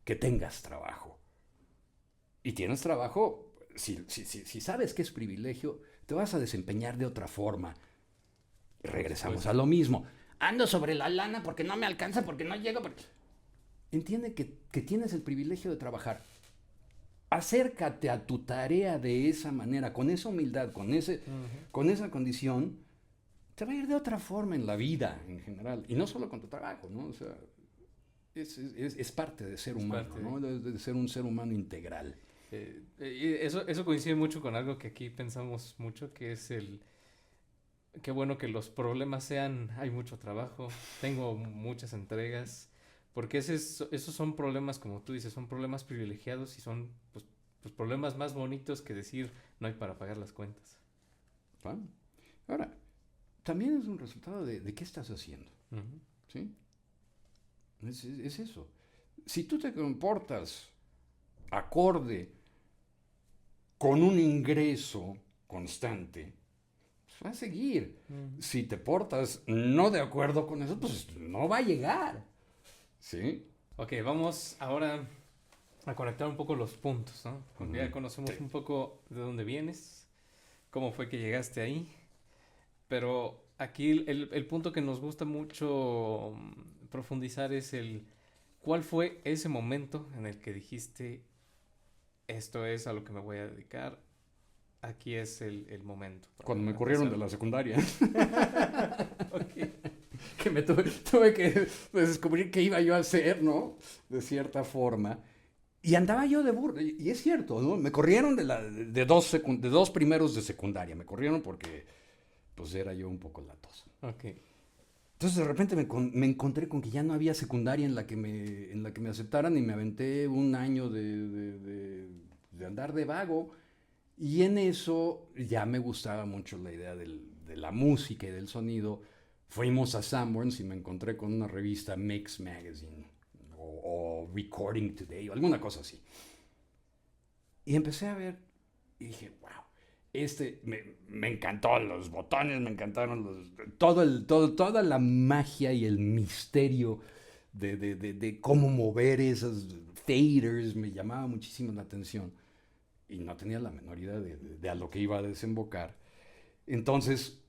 que tengas trabajo. Y tienes trabajo, si sabes que es privilegio, te vas a desempeñar de otra forma. Regresamos a lo mismo. Ando sobre la lana porque no me alcanza, porque no llego. Entiende que tienes el privilegio de trabajar. Acércate a tu tarea de esa manera, con esa humildad, con esa condición, te va a ir de otra forma en la vida en general. Y no solo con tu trabajo, ¿no? O sea, es parte de ser humano, ¿no? De ser un ser humano integral.
Eso coincide mucho con algo que aquí pensamos mucho, que es qué bueno que los problemas hay mucho trabajo, tengo muchas entregas, porque esos son problemas, como tú dices, son problemas privilegiados y son pues problemas más bonitos que decir no hay para pagar las cuentas.
¿Va? Ahora, también es un resultado de qué estás haciendo,
Ujú.
¿sí? Es eso. Si tú te comportas acorde con un ingreso constante, pues va a seguir.
Ujú.
Si te portas no de acuerdo con eso, pues no va a llegar. ¿Sí?
Ok, vamos ahora a conectar un poco los puntos, ¿no? Porque ya
Ujú.
conocemos
Sí.
un poco de dónde vienes, cómo fue que llegaste ahí, pero aquí el punto que nos gusta mucho profundizar es ¿cuál fue ese momento en el que dijiste, esto es a lo que me voy a dedicar? Aquí es el momento.
Cuando me
para
corrieron de
empezar.
la secundaria,
Ok.
que me tuve que descubrir qué iba yo a hacer, ¿no? De cierta forma. Y andaba yo de burro, y es cierto, ¿no? Me corrieron de dos primeros de secundaria, me corrieron porque pues era yo un poco latoso.
Ok.
Entonces de repente me encontré con que ya no había secundaria en la que me aceptaran y me aventé un año de andar de vago Y en eso ya me gustaba mucho la idea de la música y del sonido. Fuimos a Sanborns y me encontré con una revista Mix Magazine o Recording Today o alguna cosa así. Y empecé a ver y dije, wow, me encantó los botones, me encantaron toda la magia y el misterio de cómo mover esos faders, me llamaba muchísimo la atención. Y no tenía la menor idea de a lo que iba a desembocar. Entonces,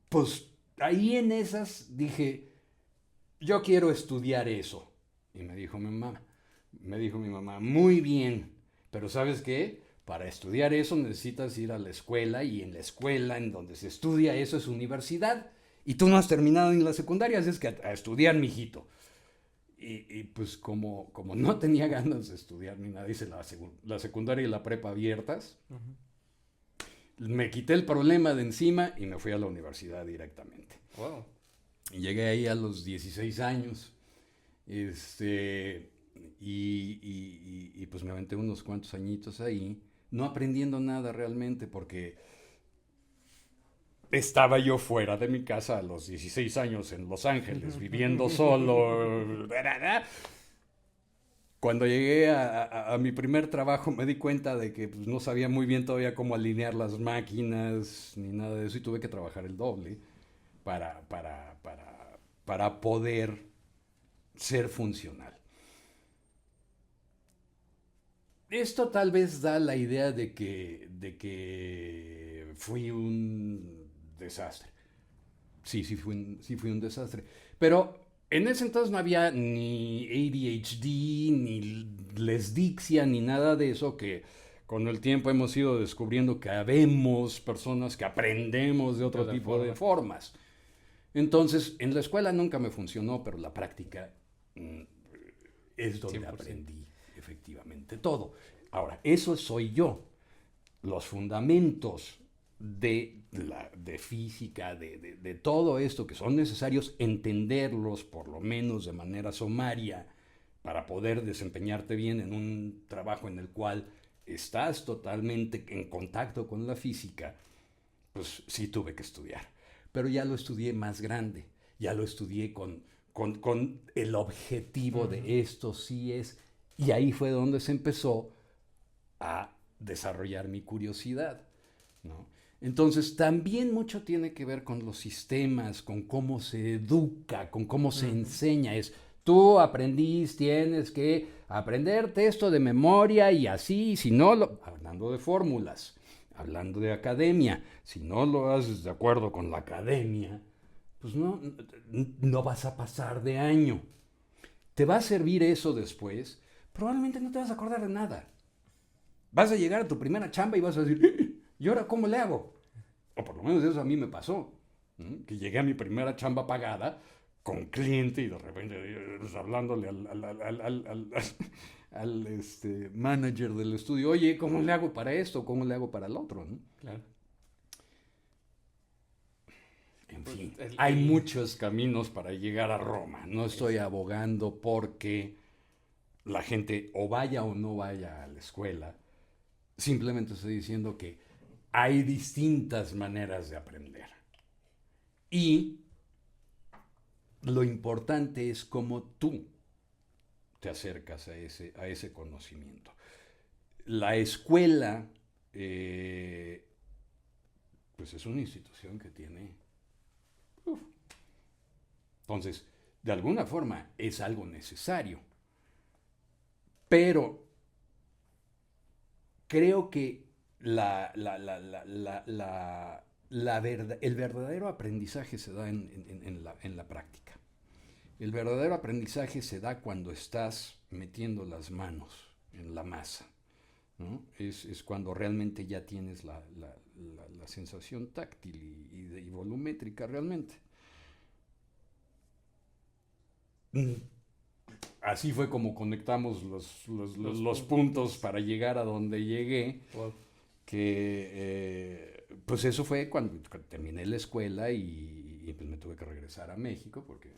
pues ahí en esas dije, yo quiero estudiar eso. Y me dijo mi mamá, muy bien, pero ¿sabes qué? Para estudiar eso necesitas ir a la escuela y en la escuela en donde se estudia eso es universidad y tú no has terminado ni la secundaria, así es que a estudiar, mijito. Pues como no tenía ganas de estudiar ni nada, hice la secundaria y la prepa abiertas, me quité el problema de encima y me fui a la universidad directamente.
Wow.
Y llegué ahí a los 16 años. Pues me aventé unos cuantos añitos ahí, no aprendiendo nada realmente porque estaba yo fuera de mi casa a los 16 años en Los Ángeles, viviendo solo. Cuando llegué a mi primer trabajo me di cuenta de que pues, no sabía muy bien todavía cómo alinear las máquinas ni nada de eso y tuve que trabajar el doble para poder ser funcional. Esto tal vez da la idea de que fui un desastre. Sí fui un desastre. Pero en ese entonces no había ni ADHD, ni lesdixia, ni nada de eso que con el tiempo hemos ido descubriendo que habemos personas que aprendemos de otro tipo de formas. Entonces, en la escuela nunca me funcionó, pero la práctica es donde 100%. Aprendí efectivamente todo. Ahora, eso soy yo. Los fundamentos de física, de todo esto que son necesarios entenderlos por lo menos de manera sumaria para poder desempeñarte bien en un trabajo en el cual estás totalmente en contacto con la física, pues sí tuve que estudiar. Pero ya lo estudié más grande, ya lo estudié con el objetivo de esto sí es, y ahí fue donde se empezó a desarrollar mi curiosidad, ¿no? Entonces también mucho tiene que ver con los sistemas, con cómo se educa, con cómo se enseña. Es tú aprendiz, tienes que aprenderte esto de memoria y así, si no, hablando de fórmulas, hablando de academia, si no lo haces de acuerdo con la academia, pues no vas a pasar de año. ¿Te va a servir eso después? Probablemente no te vas a acordar de nada. Vas a llegar a tu primera chamba y vas a decir, ¿y ahora cómo le hago? O por lo menos eso a mí me pasó. Que llegué a mi primera chamba pagada con cliente y de repente pues, hablándole al manager del estudio, oye, ¿cómo le hago para esto? ¿Cómo le hago para el otro? ¿No?
Claro.
En fin, hay muchos caminos para llegar a Roma. No estoy abogando porque la gente o vaya o no vaya a la escuela. Simplemente estoy diciendo que hay distintas maneras de aprender. Y lo importante es cómo tú te acercas a ese conocimiento. La escuela, pues es una institución que tiene... Entonces, de alguna forma es algo necesario. Pero creo que el verdadero aprendizaje se da en la práctica. El verdadero aprendizaje se da cuando estás metiendo las manos en la masa, ¿no? Es cuando realmente ya tienes la sensación táctil y volumétrica realmente. Así fue como conectamos los puntos para llegar a donde llegué.
Wow.
Que pues eso fue cuando terminé la escuela y pues me tuve que regresar a México porque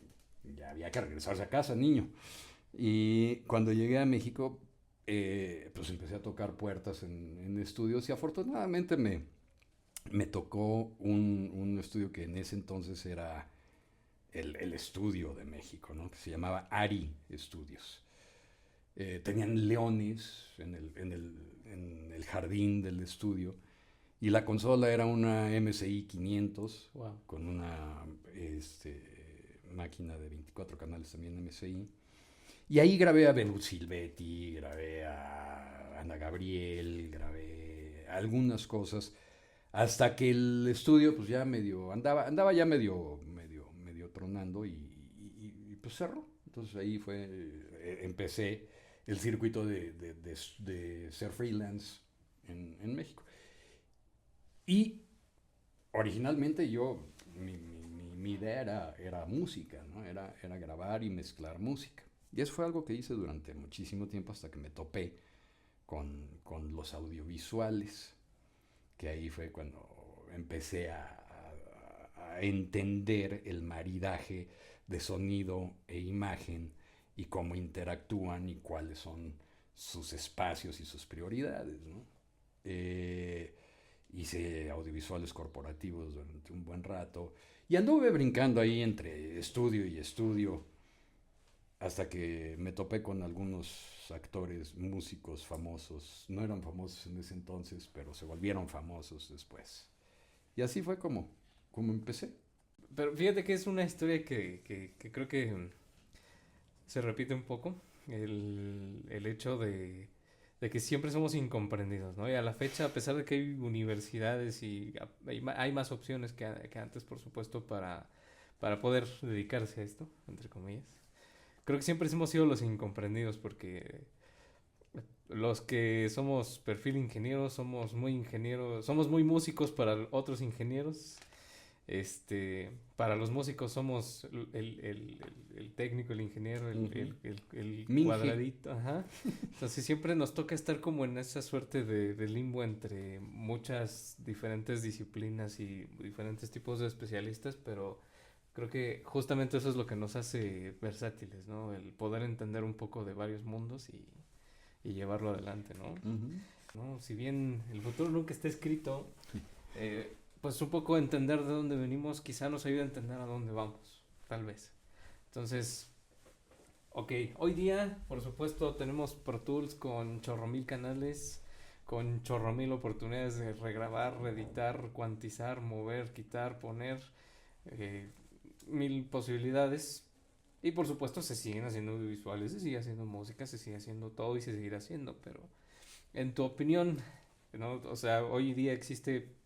ya había que regresarse a casa, niño. Y cuando llegué a México pues empecé a tocar puertas en estudios y afortunadamente me tocó un estudio que en ese entonces era el estudio de México, ¿no? Que se llamaba ARI Estudios. Tenían leones en el jardín del estudio y la consola era una MSI 500
Wow.
con una máquina de 24 canales también MSI. Y ahí grabé a Belu Silvetti, grabé a Ana Gabriel, grabé algunas cosas, hasta que el estudio pues ya andaba ya medio tronando y pues cerró. Entonces ahí empecé el circuito de ser freelance en México. Y originalmente mi idea era música, ¿no? Era grabar y mezclar música. Y eso fue algo que hice durante muchísimo tiempo hasta que me topé con los audiovisuales, que ahí fue cuando empecé a entender el maridaje de sonido e imagen y cómo interactúan y cuáles son sus espacios y sus prioridades, ¿no? Hice audiovisuales corporativos durante un buen rato y anduve brincando ahí entre estudio y estudio hasta que me topé con algunos actores, músicos famosos. No eran famosos en ese entonces, pero se volvieron famosos después. Y así fue como empecé.
Pero fíjate que es una historia que creo que se repite un poco. El hecho de que siempre somos incomprendidos, ¿no? Y a la fecha, a pesar de que hay universidades y hay más opciones que antes, por supuesto, para poder dedicarse a esto, entre comillas. Creo que siempre hemos sido los incomprendidos porque los que somos perfil ingenieros somos muy músicos para otros ingenieros. Para los músicos somos el técnico, el ingeniero, el cuadradito, ajá. Entonces siempre nos toca estar como en esa suerte de limbo entre muchas diferentes disciplinas y diferentes tipos de especialistas, pero creo que justamente eso es lo que nos hace versátiles, ¿no? El poder entender un poco de varios mundos y llevarlo adelante, ¿no? ¿No? Si bien el futuro nunca está escrito, pues un poco entender de dónde venimos quizá nos ayude a entender a dónde vamos, tal vez. Entonces, ok, hoy día, por supuesto, tenemos Pro Tools con chorro mil canales, con chorro mil oportunidades de regrabar, reeditar, cuantizar, mover, quitar, poner, mil posibilidades. Y por supuesto se siguen haciendo audiovisuales, se sigue haciendo música, se sigue haciendo todo y se seguirá haciendo, pero en tu opinión, ¿no? O sea, hoy día existe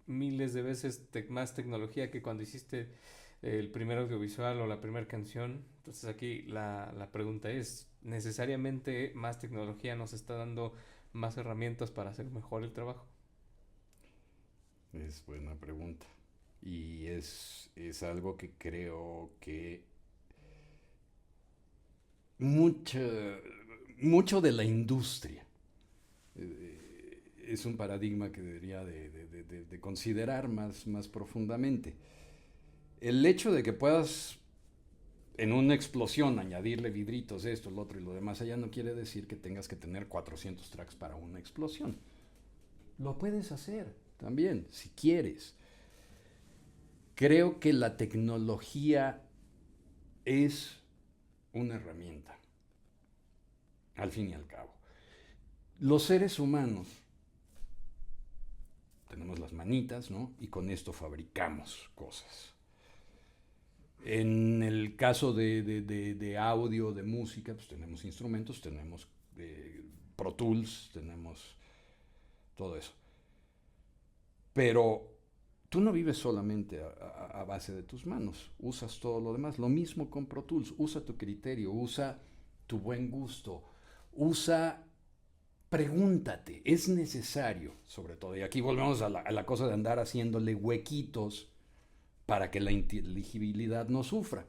miles de veces más tecnología que cuando hiciste el primer audiovisual o la primera canción. Entonces aquí la pregunta es, ¿necesariamente más tecnología nos está dando más herramientas para hacer mejor el trabajo?
Es buena pregunta. Y es algo que creo que mucho de la industria es un paradigma que debería de considerar más profundamente. El hecho de que puedas en una explosión añadirle vidritos, esto, lo otro y lo demás allá no quiere decir que tengas que tener 400 tracks para una explosión. Lo puedes hacer también, si quieres. Creo que la tecnología es una herramienta, al fin y al cabo. Los seres humanos tenemos las manitas, ¿no? Y con esto fabricamos cosas. En el caso de audio, de música, pues tenemos instrumentos, tenemos Pro Tools, tenemos todo eso. Pero tú no vives solamente a base de tus manos, usas todo lo demás. Lo mismo con Pro Tools, usa tu criterio, usa tu buen gusto, pregúntate, es necesario, sobre todo, y aquí volvemos a la cosa de andar haciéndole huequitos para que la inteligibilidad no sufra.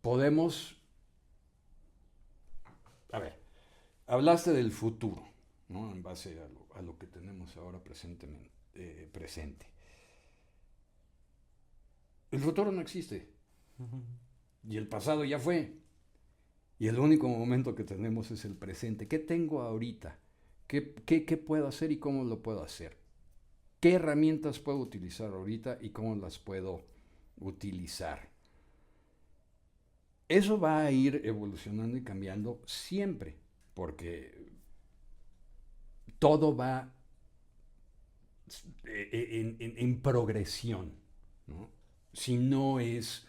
Podemos, a ver, hablaste del futuro, ¿no? En base a lo que tenemos ahora presente. El futuro no existe. Y el pasado ya fue. Y el único momento que tenemos es el presente. ¿Qué tengo ahorita? ¿Qué puedo hacer y cómo lo puedo hacer? ¿Qué herramientas puedo utilizar ahorita y cómo las puedo utilizar? Eso va a ir evolucionando y cambiando siempre, porque todo va en progresión, ¿no? Si no es,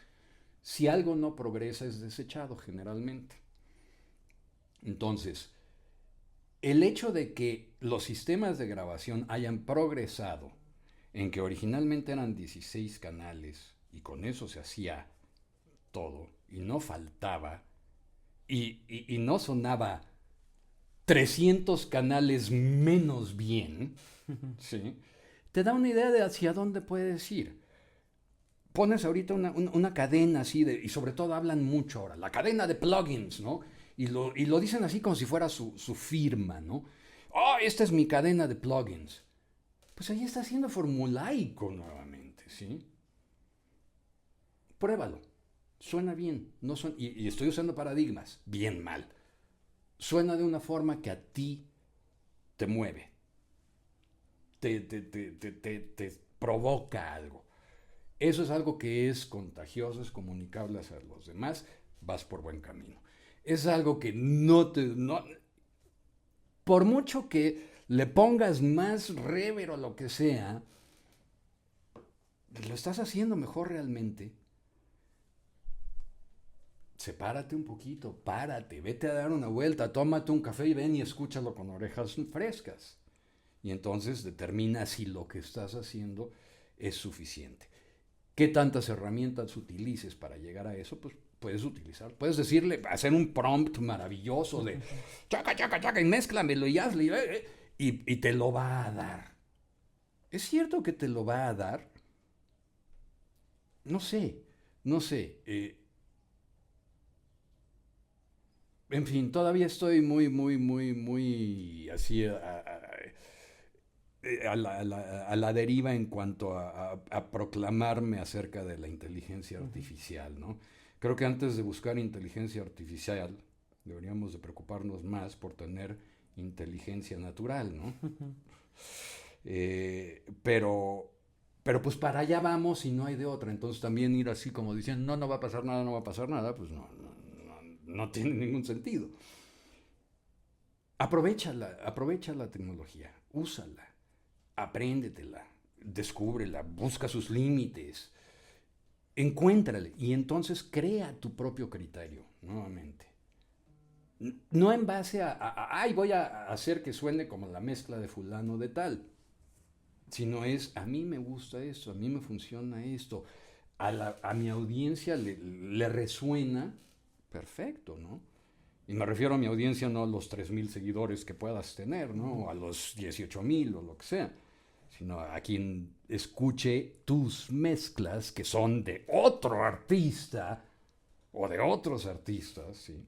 si algo no progresa es desechado generalmente. Entonces, el hecho de que los sistemas de grabación hayan progresado en que originalmente eran 16 canales y con eso se hacía todo y no faltaba y no sonaba 300 canales menos bien, ¿sí? Te da una idea de hacia dónde puedes ir. Pones ahorita una cadena así, y sobre todo hablan mucho ahora, la cadena de plugins, ¿no? Y lo dicen así como si fuera su firma, ¿no? Oh, esta es mi cadena de plugins. Pues ahí está siendo formulaico nuevamente, ¿sí? Pruébalo. Suena bien. No y estoy usando paradigmas. Bien, mal. Suena de una forma que a ti te mueve. Te provoca algo. Eso es algo que es contagioso, es comunicable hacia los demás. Vas por buen camino. Es algo que por mucho que le pongas más rever o lo que sea, lo estás haciendo mejor realmente. Sepárate un poquito, párate, vete a dar una vuelta, tómate un café y ven y escúchalo con orejas frescas. Y entonces determina si lo que estás haciendo es suficiente. ¿Qué tantas herramientas utilices para llegar a eso? Pues puedes utilizar. Puedes decirle, hacer un prompt maravilloso de chaca, chaca, chaca, y mézclamelo y hazle, y te lo va a dar. ¿Es cierto que te lo va a dar? No sé, no sé. En fin, todavía estoy muy así a la deriva en cuanto a proclamarme acerca de la inteligencia artificial, ¿no? Creo que antes de buscar inteligencia artificial deberíamos de preocuparnos más por tener inteligencia natural, ¿no? Pero pues para allá vamos y no hay de otra. Entonces también ir así como diciendo, no, no va a pasar nada, no va a pasar nada, pues no tiene ningún sentido. Aprovecha la tecnología, úsala, apréndetela, descúbrela, busca sus límites, encuéntrale y entonces crea tu propio criterio nuevamente. No en base ay, voy a hacer que suene como la mezcla de fulano de tal, sino es, a mí me gusta esto, a mí me funciona esto, a mi audiencia le resuena, perfecto, ¿no? Y me refiero a mi audiencia no a los 3,000 seguidores que puedas tener, ¿no? O a los 18,000 o lo que sea, sino a quien escuche tus mezclas que son de otro artista o de otros artistas, ¿sí?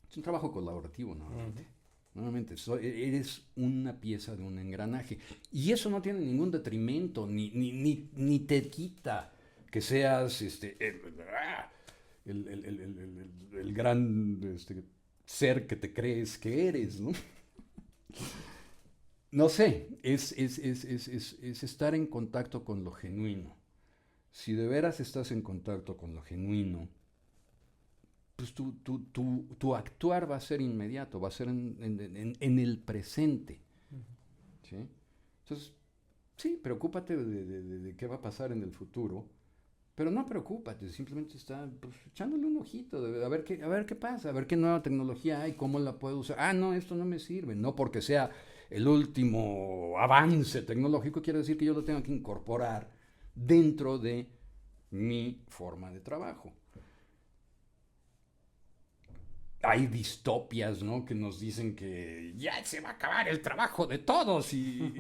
Es un trabajo colaborativo, nuevamente. Nuevamente, eres una pieza de un engranaje. Y eso no tiene ningún detrimento, ni te quita que seas el gran ser que te crees que eres, ¿no? No sé, es estar en contacto con lo genuino. Si de veras estás en contacto con lo genuino, pues tu actuar va a ser inmediato, va a ser en el presente. ¿Sí? Entonces, sí, preocúpate de qué va a pasar en el futuro, pero no preocúpate, simplemente está pues, echándole un ojito, a ver qué pasa, a ver qué nueva tecnología hay, cómo la puedo usar. Ah, no, esto no me sirve, no porque sea el último avance tecnológico, quiere decir que yo lo tengo que incorporar dentro de mi forma de trabajo. Hay distopias, ¿no? Que nos dicen que ya se va a acabar el trabajo de todos y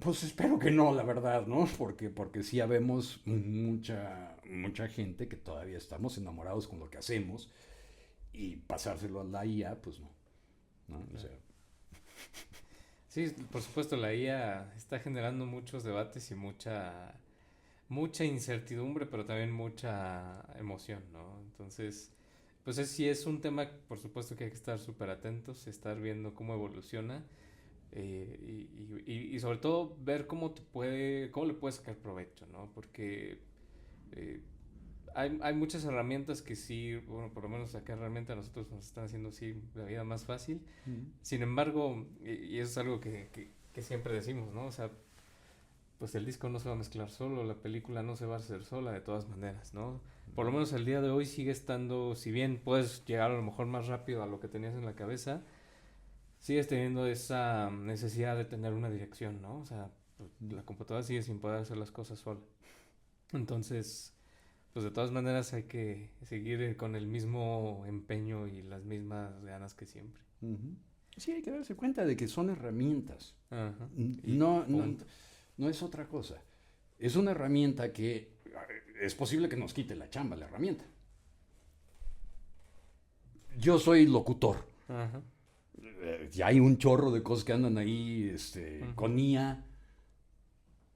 pues espero que no, la verdad, ¿no? Porque sí habemos mucha gente que todavía estamos enamorados con lo que hacemos y pasárselo a la IA, pues no, ¿no? O sea,
Sí, por supuesto, la IA está generando muchos debates y mucha incertidumbre, pero también mucha emoción, ¿no? Entonces, pues sí es un tema, por supuesto que hay que estar súper atentos, estar viendo cómo evoluciona y sobre todo ver cómo le puedes sacar provecho, ¿no? Porque eh, hay muchas herramientas que sí, bueno, por lo menos acá realmente a nosotros nos están haciendo sí la vida más fácil.
Mm.
Sin embargo, y eso es algo que siempre decimos, ¿no? O sea, pues el disco no se va a mezclar solo, la película no se va a hacer sola de todas maneras, ¿no? Por lo menos el día de hoy sigue estando, si bien puedes llegar a lo mejor más rápido a lo que tenías en la cabeza, sigues teniendo esa necesidad de tener una dirección, ¿no? O sea, pues, la computadora sigue sin poder hacer las cosas sola. Entonces, pues de todas maneras hay que seguir con el mismo empeño y las mismas ganas que siempre.
Ujú. Sí, hay que darse cuenta de que son herramientas.
Ajá. Y
No, no,
punto.
no es otra cosa. Es una herramienta que es posible que nos quite la chamba la herramienta. Yo soy locutor.
Ajá.
Ya hay un chorro de cosas que andan ahí
Ujú.
con IA.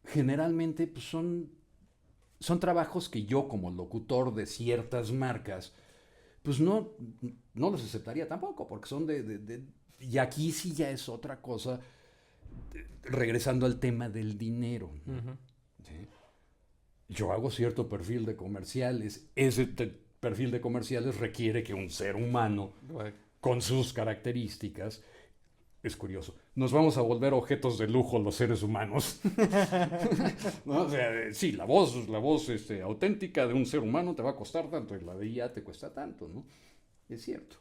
Generalmente pues son trabajos que yo como locutor de ciertas marcas pues no los aceptaría tampoco, porque son y aquí sí ya es otra cosa, regresando al tema del dinero, ¿no?
Ujú.
¿Sí? Yo hago cierto perfil de comerciales, perfil de comerciales requiere que un ser humano
Bueno,
con sus características, es curioso, nos vamos a volver objetos de lujo los seres humanos. ¿No? O sea, sí, la voz auténtica de un ser humano te va a costar tanto y la de IA te cuesta tanto, ¿no? Es cierto.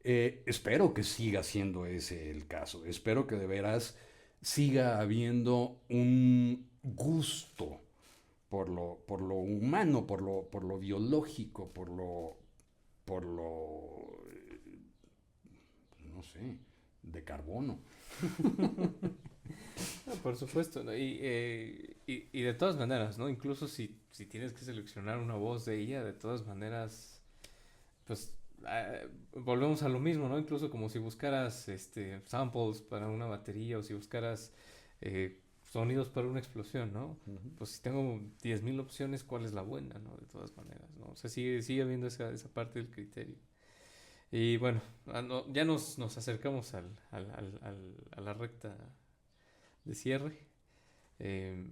Espero que siga siendo ese el caso. Espero que de veras siga habiendo un gusto por lo humano, por lo biológico, por lo, no sé, de carbono.
por supuesto, ¿no? Y de todas maneras, ¿no? Incluso si tienes que seleccionar una voz de ella, de todas maneras, pues volvemos a lo mismo, ¿no? Incluso como si buscaras samples para una batería o si buscaras sonidos para una explosión, ¿no?
Uh -huh.
Pues si tengo 10.000 opciones, ¿cuál es la buena, ¿no? De todas maneras, ¿no? O sea, sigue habiendo esa parte del criterio. Y bueno, ya nos acercamos a la recta de cierre. Eh,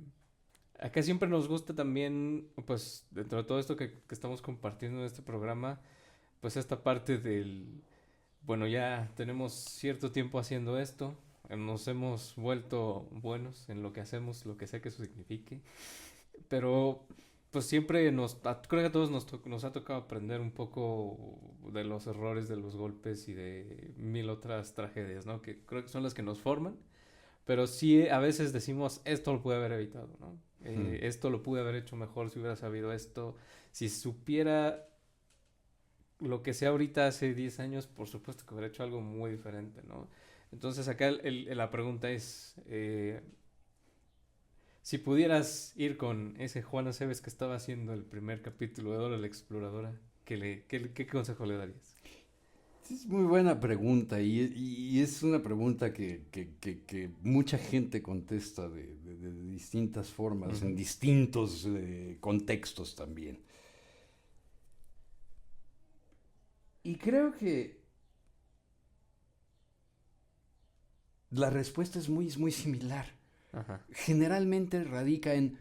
Acá siempre nos gusta también, pues, dentro de todo esto que estamos compartiendo en este programa, pues esta parte bueno, ya tenemos cierto tiempo haciendo esto, nos hemos vuelto buenos en lo que hacemos, lo que sea que eso signifique, pero pues siempre creo que a todos nos ha tocado aprender un poco de los errores, de los golpes y de mil otras tragedias, ¿no? Que creo que son las que nos forman, pero sí a veces decimos, esto lo pude haber evitado, ¿no?
Hmm.
Esto lo pude haber hecho mejor si hubiera sabido esto, si supiera lo que sé ahorita hace 10 años, por supuesto que hubiera hecho algo muy diferente, ¿no? Entonces acá la pregunta es, si pudieras ir con ese Juan Aceves que estaba haciendo el primer capítulo de Dora la Exploradora, ¿qué consejo le darías?
Es muy buena pregunta y es una pregunta que mucha gente contesta de distintas formas, en
Ujú.
distintos contextos también. Y creo que la respuesta es muy similar.
Ajá,
Generalmente radica en,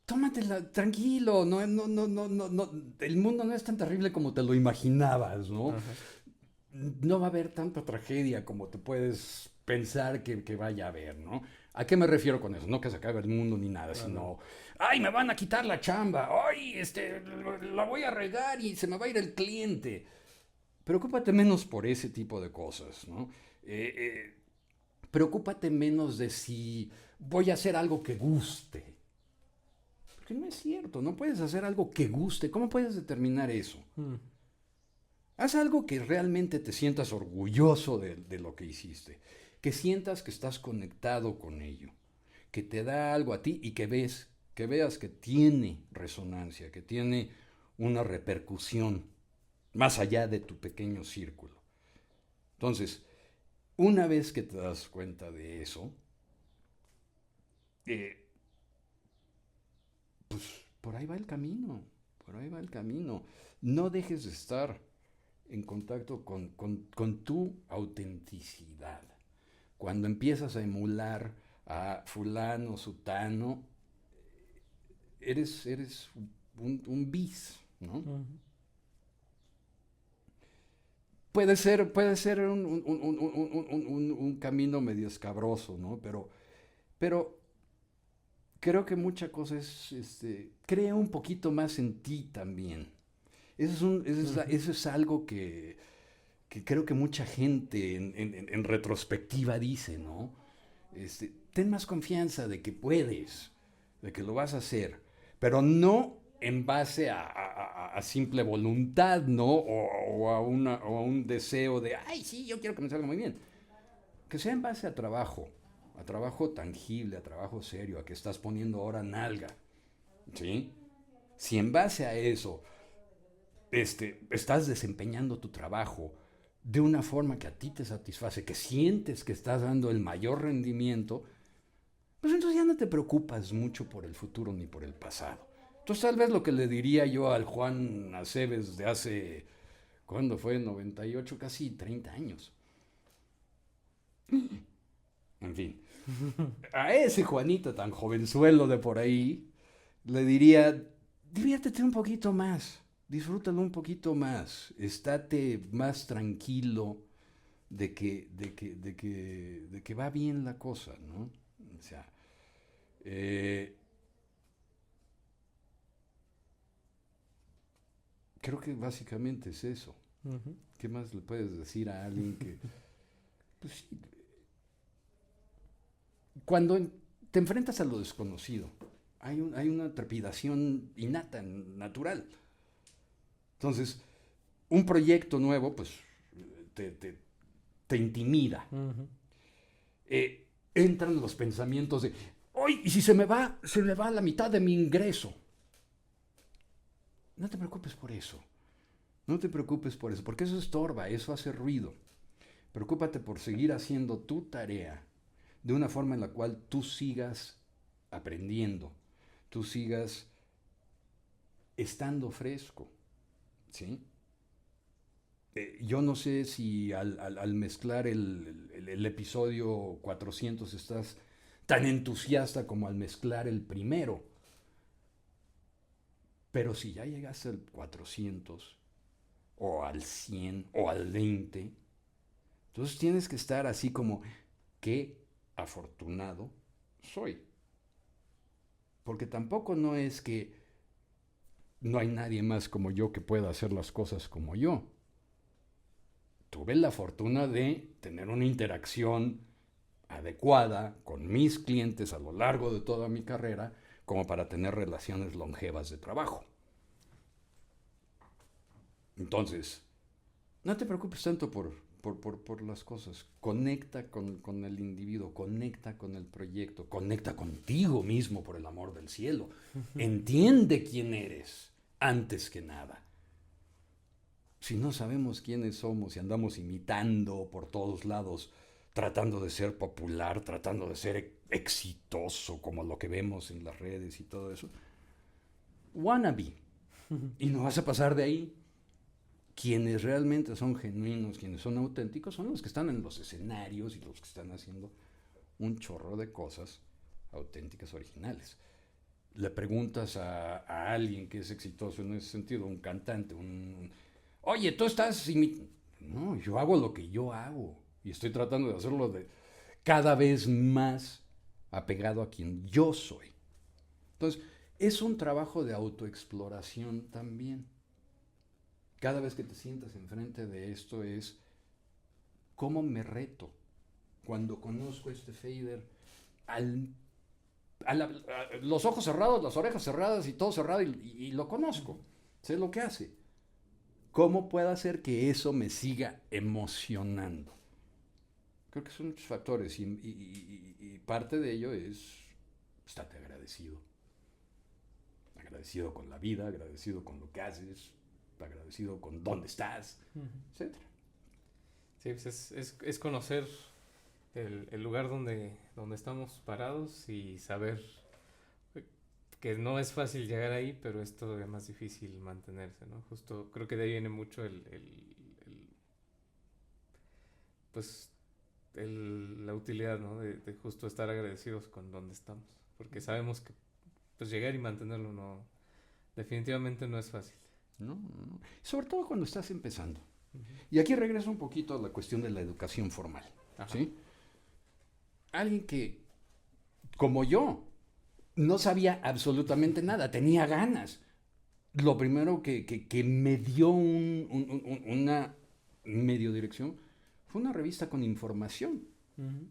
tómatela tranquilo, no, el mundo no es tan terrible como te lo imaginabas, ¿no?
ajá,
No va a haber tanta tragedia como te puedes pensar que vaya a haber, ¿no? ¿A qué me refiero con eso? No que se acabe el mundo ni nada,
no, no,
sino, ay, me van a quitar la chamba, ay, la voy a regar y se me va a ir el cliente. Preocúpate menos por ese tipo de cosas, ¿no? Eh, eh, Preocúpate menos de si voy a hacer algo que guste. Porque no es cierto, no puedes hacer algo que guste. ¿Cómo puedes determinar eso?
mm,
Haz algo que realmente te sientas orgulloso de lo que hiciste, que sientas que estás conectado con ello, que te da algo a ti y que veas que tiene resonancia, que tiene una repercusión más allá de tu pequeño círculo. Entonces, una vez que te das cuenta de eso, eh, pues por ahí va el camino, por ahí va el camino. No dejes de estar en contacto con tu autenticidad. Cuando empiezas a emular a fulano, sutano, eres un bis, ¿no?
Ujú.
Puede ser un camino medio escabroso, ¿no? Pero creo que mucha cosa es, crea un poquito más en ti también.
Ujú.
Eso es algo que creo que mucha gente en retrospectiva dice, ¿no? Ten más confianza de que puedes, de que lo vas a hacer, pero no en base a simple voluntad, ¿no? O a un deseo de, ay, sí, yo quiero que me salga muy bien. Que sea en base a trabajo tangible, a trabajo serio, a que estás poniendo hora nalga, ¿sí? Si en base a eso estás desempeñando tu trabajo de una forma que a ti te satisface, que sientes que estás dando el mayor rendimiento, pues entonces ya no te preocupas mucho por el futuro ni por el pasado. Entonces tal vez lo que le diría yo al Juan Aceves de hace, ¿cuándo fue? 98, casi 30 años. En fin, a ese Juanito tan jovenzuelo de por ahí, le diría, diviértete un poquito más, disfrútalo un poquito más, estate más tranquilo de que va bien la cosa, ¿no? O sea, eh, creo que básicamente es eso.
Ujú.
¿Qué más le puedes decir a alguien que, pues sí, cuando te enfrentas a lo desconocido, hay una trepidación innata, natural. Entonces, un proyecto nuevo, pues, te, te, te intimida.
Ujú.
Entran los pensamientos de, ¡ay! ¿Y si se me va la mitad de mi ingreso? No te preocupes por eso. No te preocupes por eso, porque eso estorba, eso hace ruido. Preocúpate por seguir haciendo tu tarea de una forma en la cual tú sigas aprendiendo, tú sigas estando fresco, ¿sí? Yo no sé si al mezclar el episodio 400 estás tan entusiasta como al mezclar el primero, pero si ya llegaste al 400 o al 100 o al 20, entonces tienes que estar así como, qué afortunado soy. Porque tampoco no es que no hay nadie más como yo que pueda hacer las cosas como yo. Tuve la fortuna de tener una interacción adecuada con mis clientes a lo largo de toda mi carrera como para tener relaciones longevas de trabajo. Entonces, no te preocupes tanto por las cosas. Conecta con el individuo, conecta con el proyecto, conecta contigo mismo, por el amor del cielo. Entiende quién eres antes que nada. Si no sabemos quiénes somos y andamos imitando por todos lados, tratando de ser popular, tratando de ser exitoso, como lo que vemos en las redes y todo eso, wannabe. Y no vas a pasar de ahí. Quienes realmente son genuinos, quienes son auténticos, son los que están en los escenarios y los que están haciendo un chorro de cosas auténticas, originales. Le preguntas a alguien que es exitoso en ese sentido, un cantante, oye, tú estás no, yo hago lo que yo hago y estoy tratando de hacerlo de cada vez más apegado a quien yo soy. Entonces, es un trabajo de autoexploración también. Cada vez que te sientas enfrente de esto es cómo me reto cuando conozco este fader al, los ojos cerrados, las orejas cerradas y todo cerrado y lo conozco, sé lo que hace. ¿Cómo puedo hacer que eso me siga emocionando? Creo que son muchos factores y parte de ello es estate agradecido. Agradecido con la vida, agradecido con lo que haces, agradecido con dónde estás,
Ujú.
etcétera.
Sí, pues es conocer el lugar donde estamos parados y saber que no es fácil llegar ahí, pero es todavía más difícil mantenerse, ¿no? Justo creo que de ahí viene mucho pues, la utilidad, ¿no? De justo estar agradecidos con donde estamos, porque sabemos que, pues, llegar y mantenerlo no, definitivamente no es fácil.
No, no. Sobre todo cuando estás empezando.
Ujú.
Y aquí regreso un poquito a la cuestión de la educación formal.
Ajá.
¿Sí? Alguien que, como yo, no sabía absolutamente nada, tenía ganas. Lo primero que me dio una medio dirección fue una revista con información.
Ujú.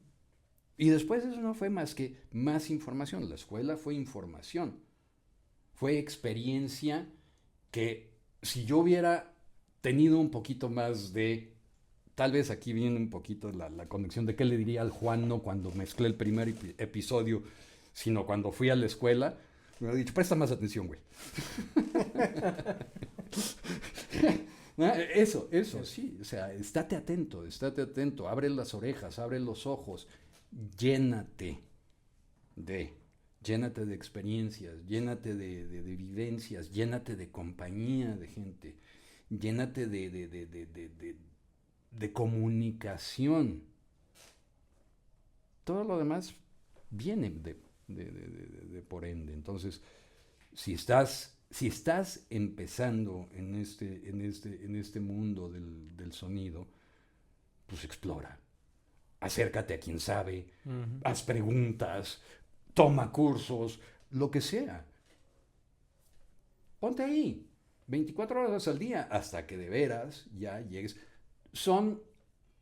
Y después eso no fue más que más información. La escuela fue información. Fue experiencia que si yo hubiera tenido un poquito más de... Tal vez aquí viene un poquito la conexión de qué le diría al Juan, no cuando mezclé el primer episodio, sino cuando fui a la escuela. Me hubiera dicho, presta más atención, güey. Eso, sí. O sea, estate atento, abre las orejas, abre los ojos, llénate de, llénate de experiencias, llénate de vivencias, llénate de compañía de gente, llénate de comunicación. Todo lo demás viene de por ende. Entonces, si estás empezando en este mundo del sonido, pues explora. Acércate a quien sabe,
Ujú.
haz preguntas, toma cursos, lo que sea. Ponte ahí, 24 horas al día, hasta que de veras ya llegues. Son,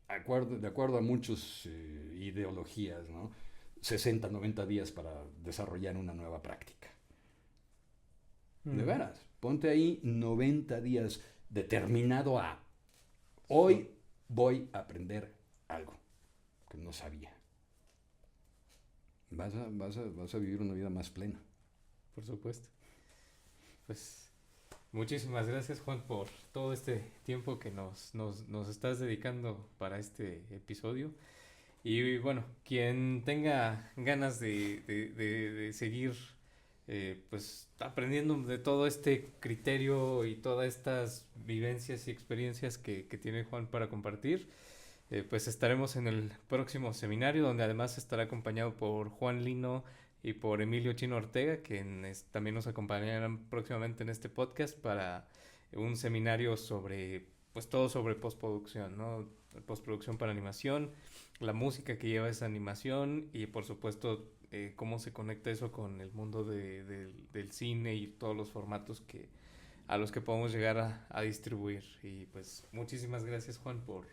de acuerdo a muchas ideologías, ¿no? 60, 90 días para desarrollar una nueva práctica. De veras, ponte ahí 90 días determinado a hoy voy a aprender algo que no sabía. Vas a vivir una vida más plena.
Por supuesto. Pues muchísimas gracias, Juan, por todo este tiempo que nos estás dedicando para este episodio. Y bueno, quien tenga ganas de seguir pues aprendiendo de todo este criterio y todas estas vivencias y experiencias que tiene Juan para compartir, pues estaremos en el próximo seminario, donde además estará acompañado por Juan Lino y por Emilio Chino Ortega, que también nos acompañarán próximamente en este podcast para un seminario sobre, pues todo sobre postproducción, ¿no? Postproducción para animación, la música que lleva esa animación y por supuesto cómo se conecta eso con el mundo del cine y todos los formatos a los que podemos llegar a distribuir. Y pues muchísimas gracias, Juan, por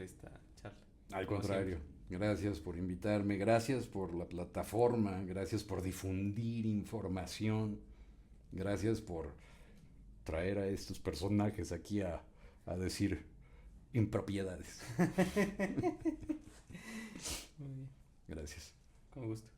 esta charla.
Al
Como
contrario,
siempre.
gracias por invitarme, gracias por la plataforma, gracias por difundir información, gracias por traer a estos personajes aquí a decir impropiedades.
Muy bien.
Gracias.
Con gusto.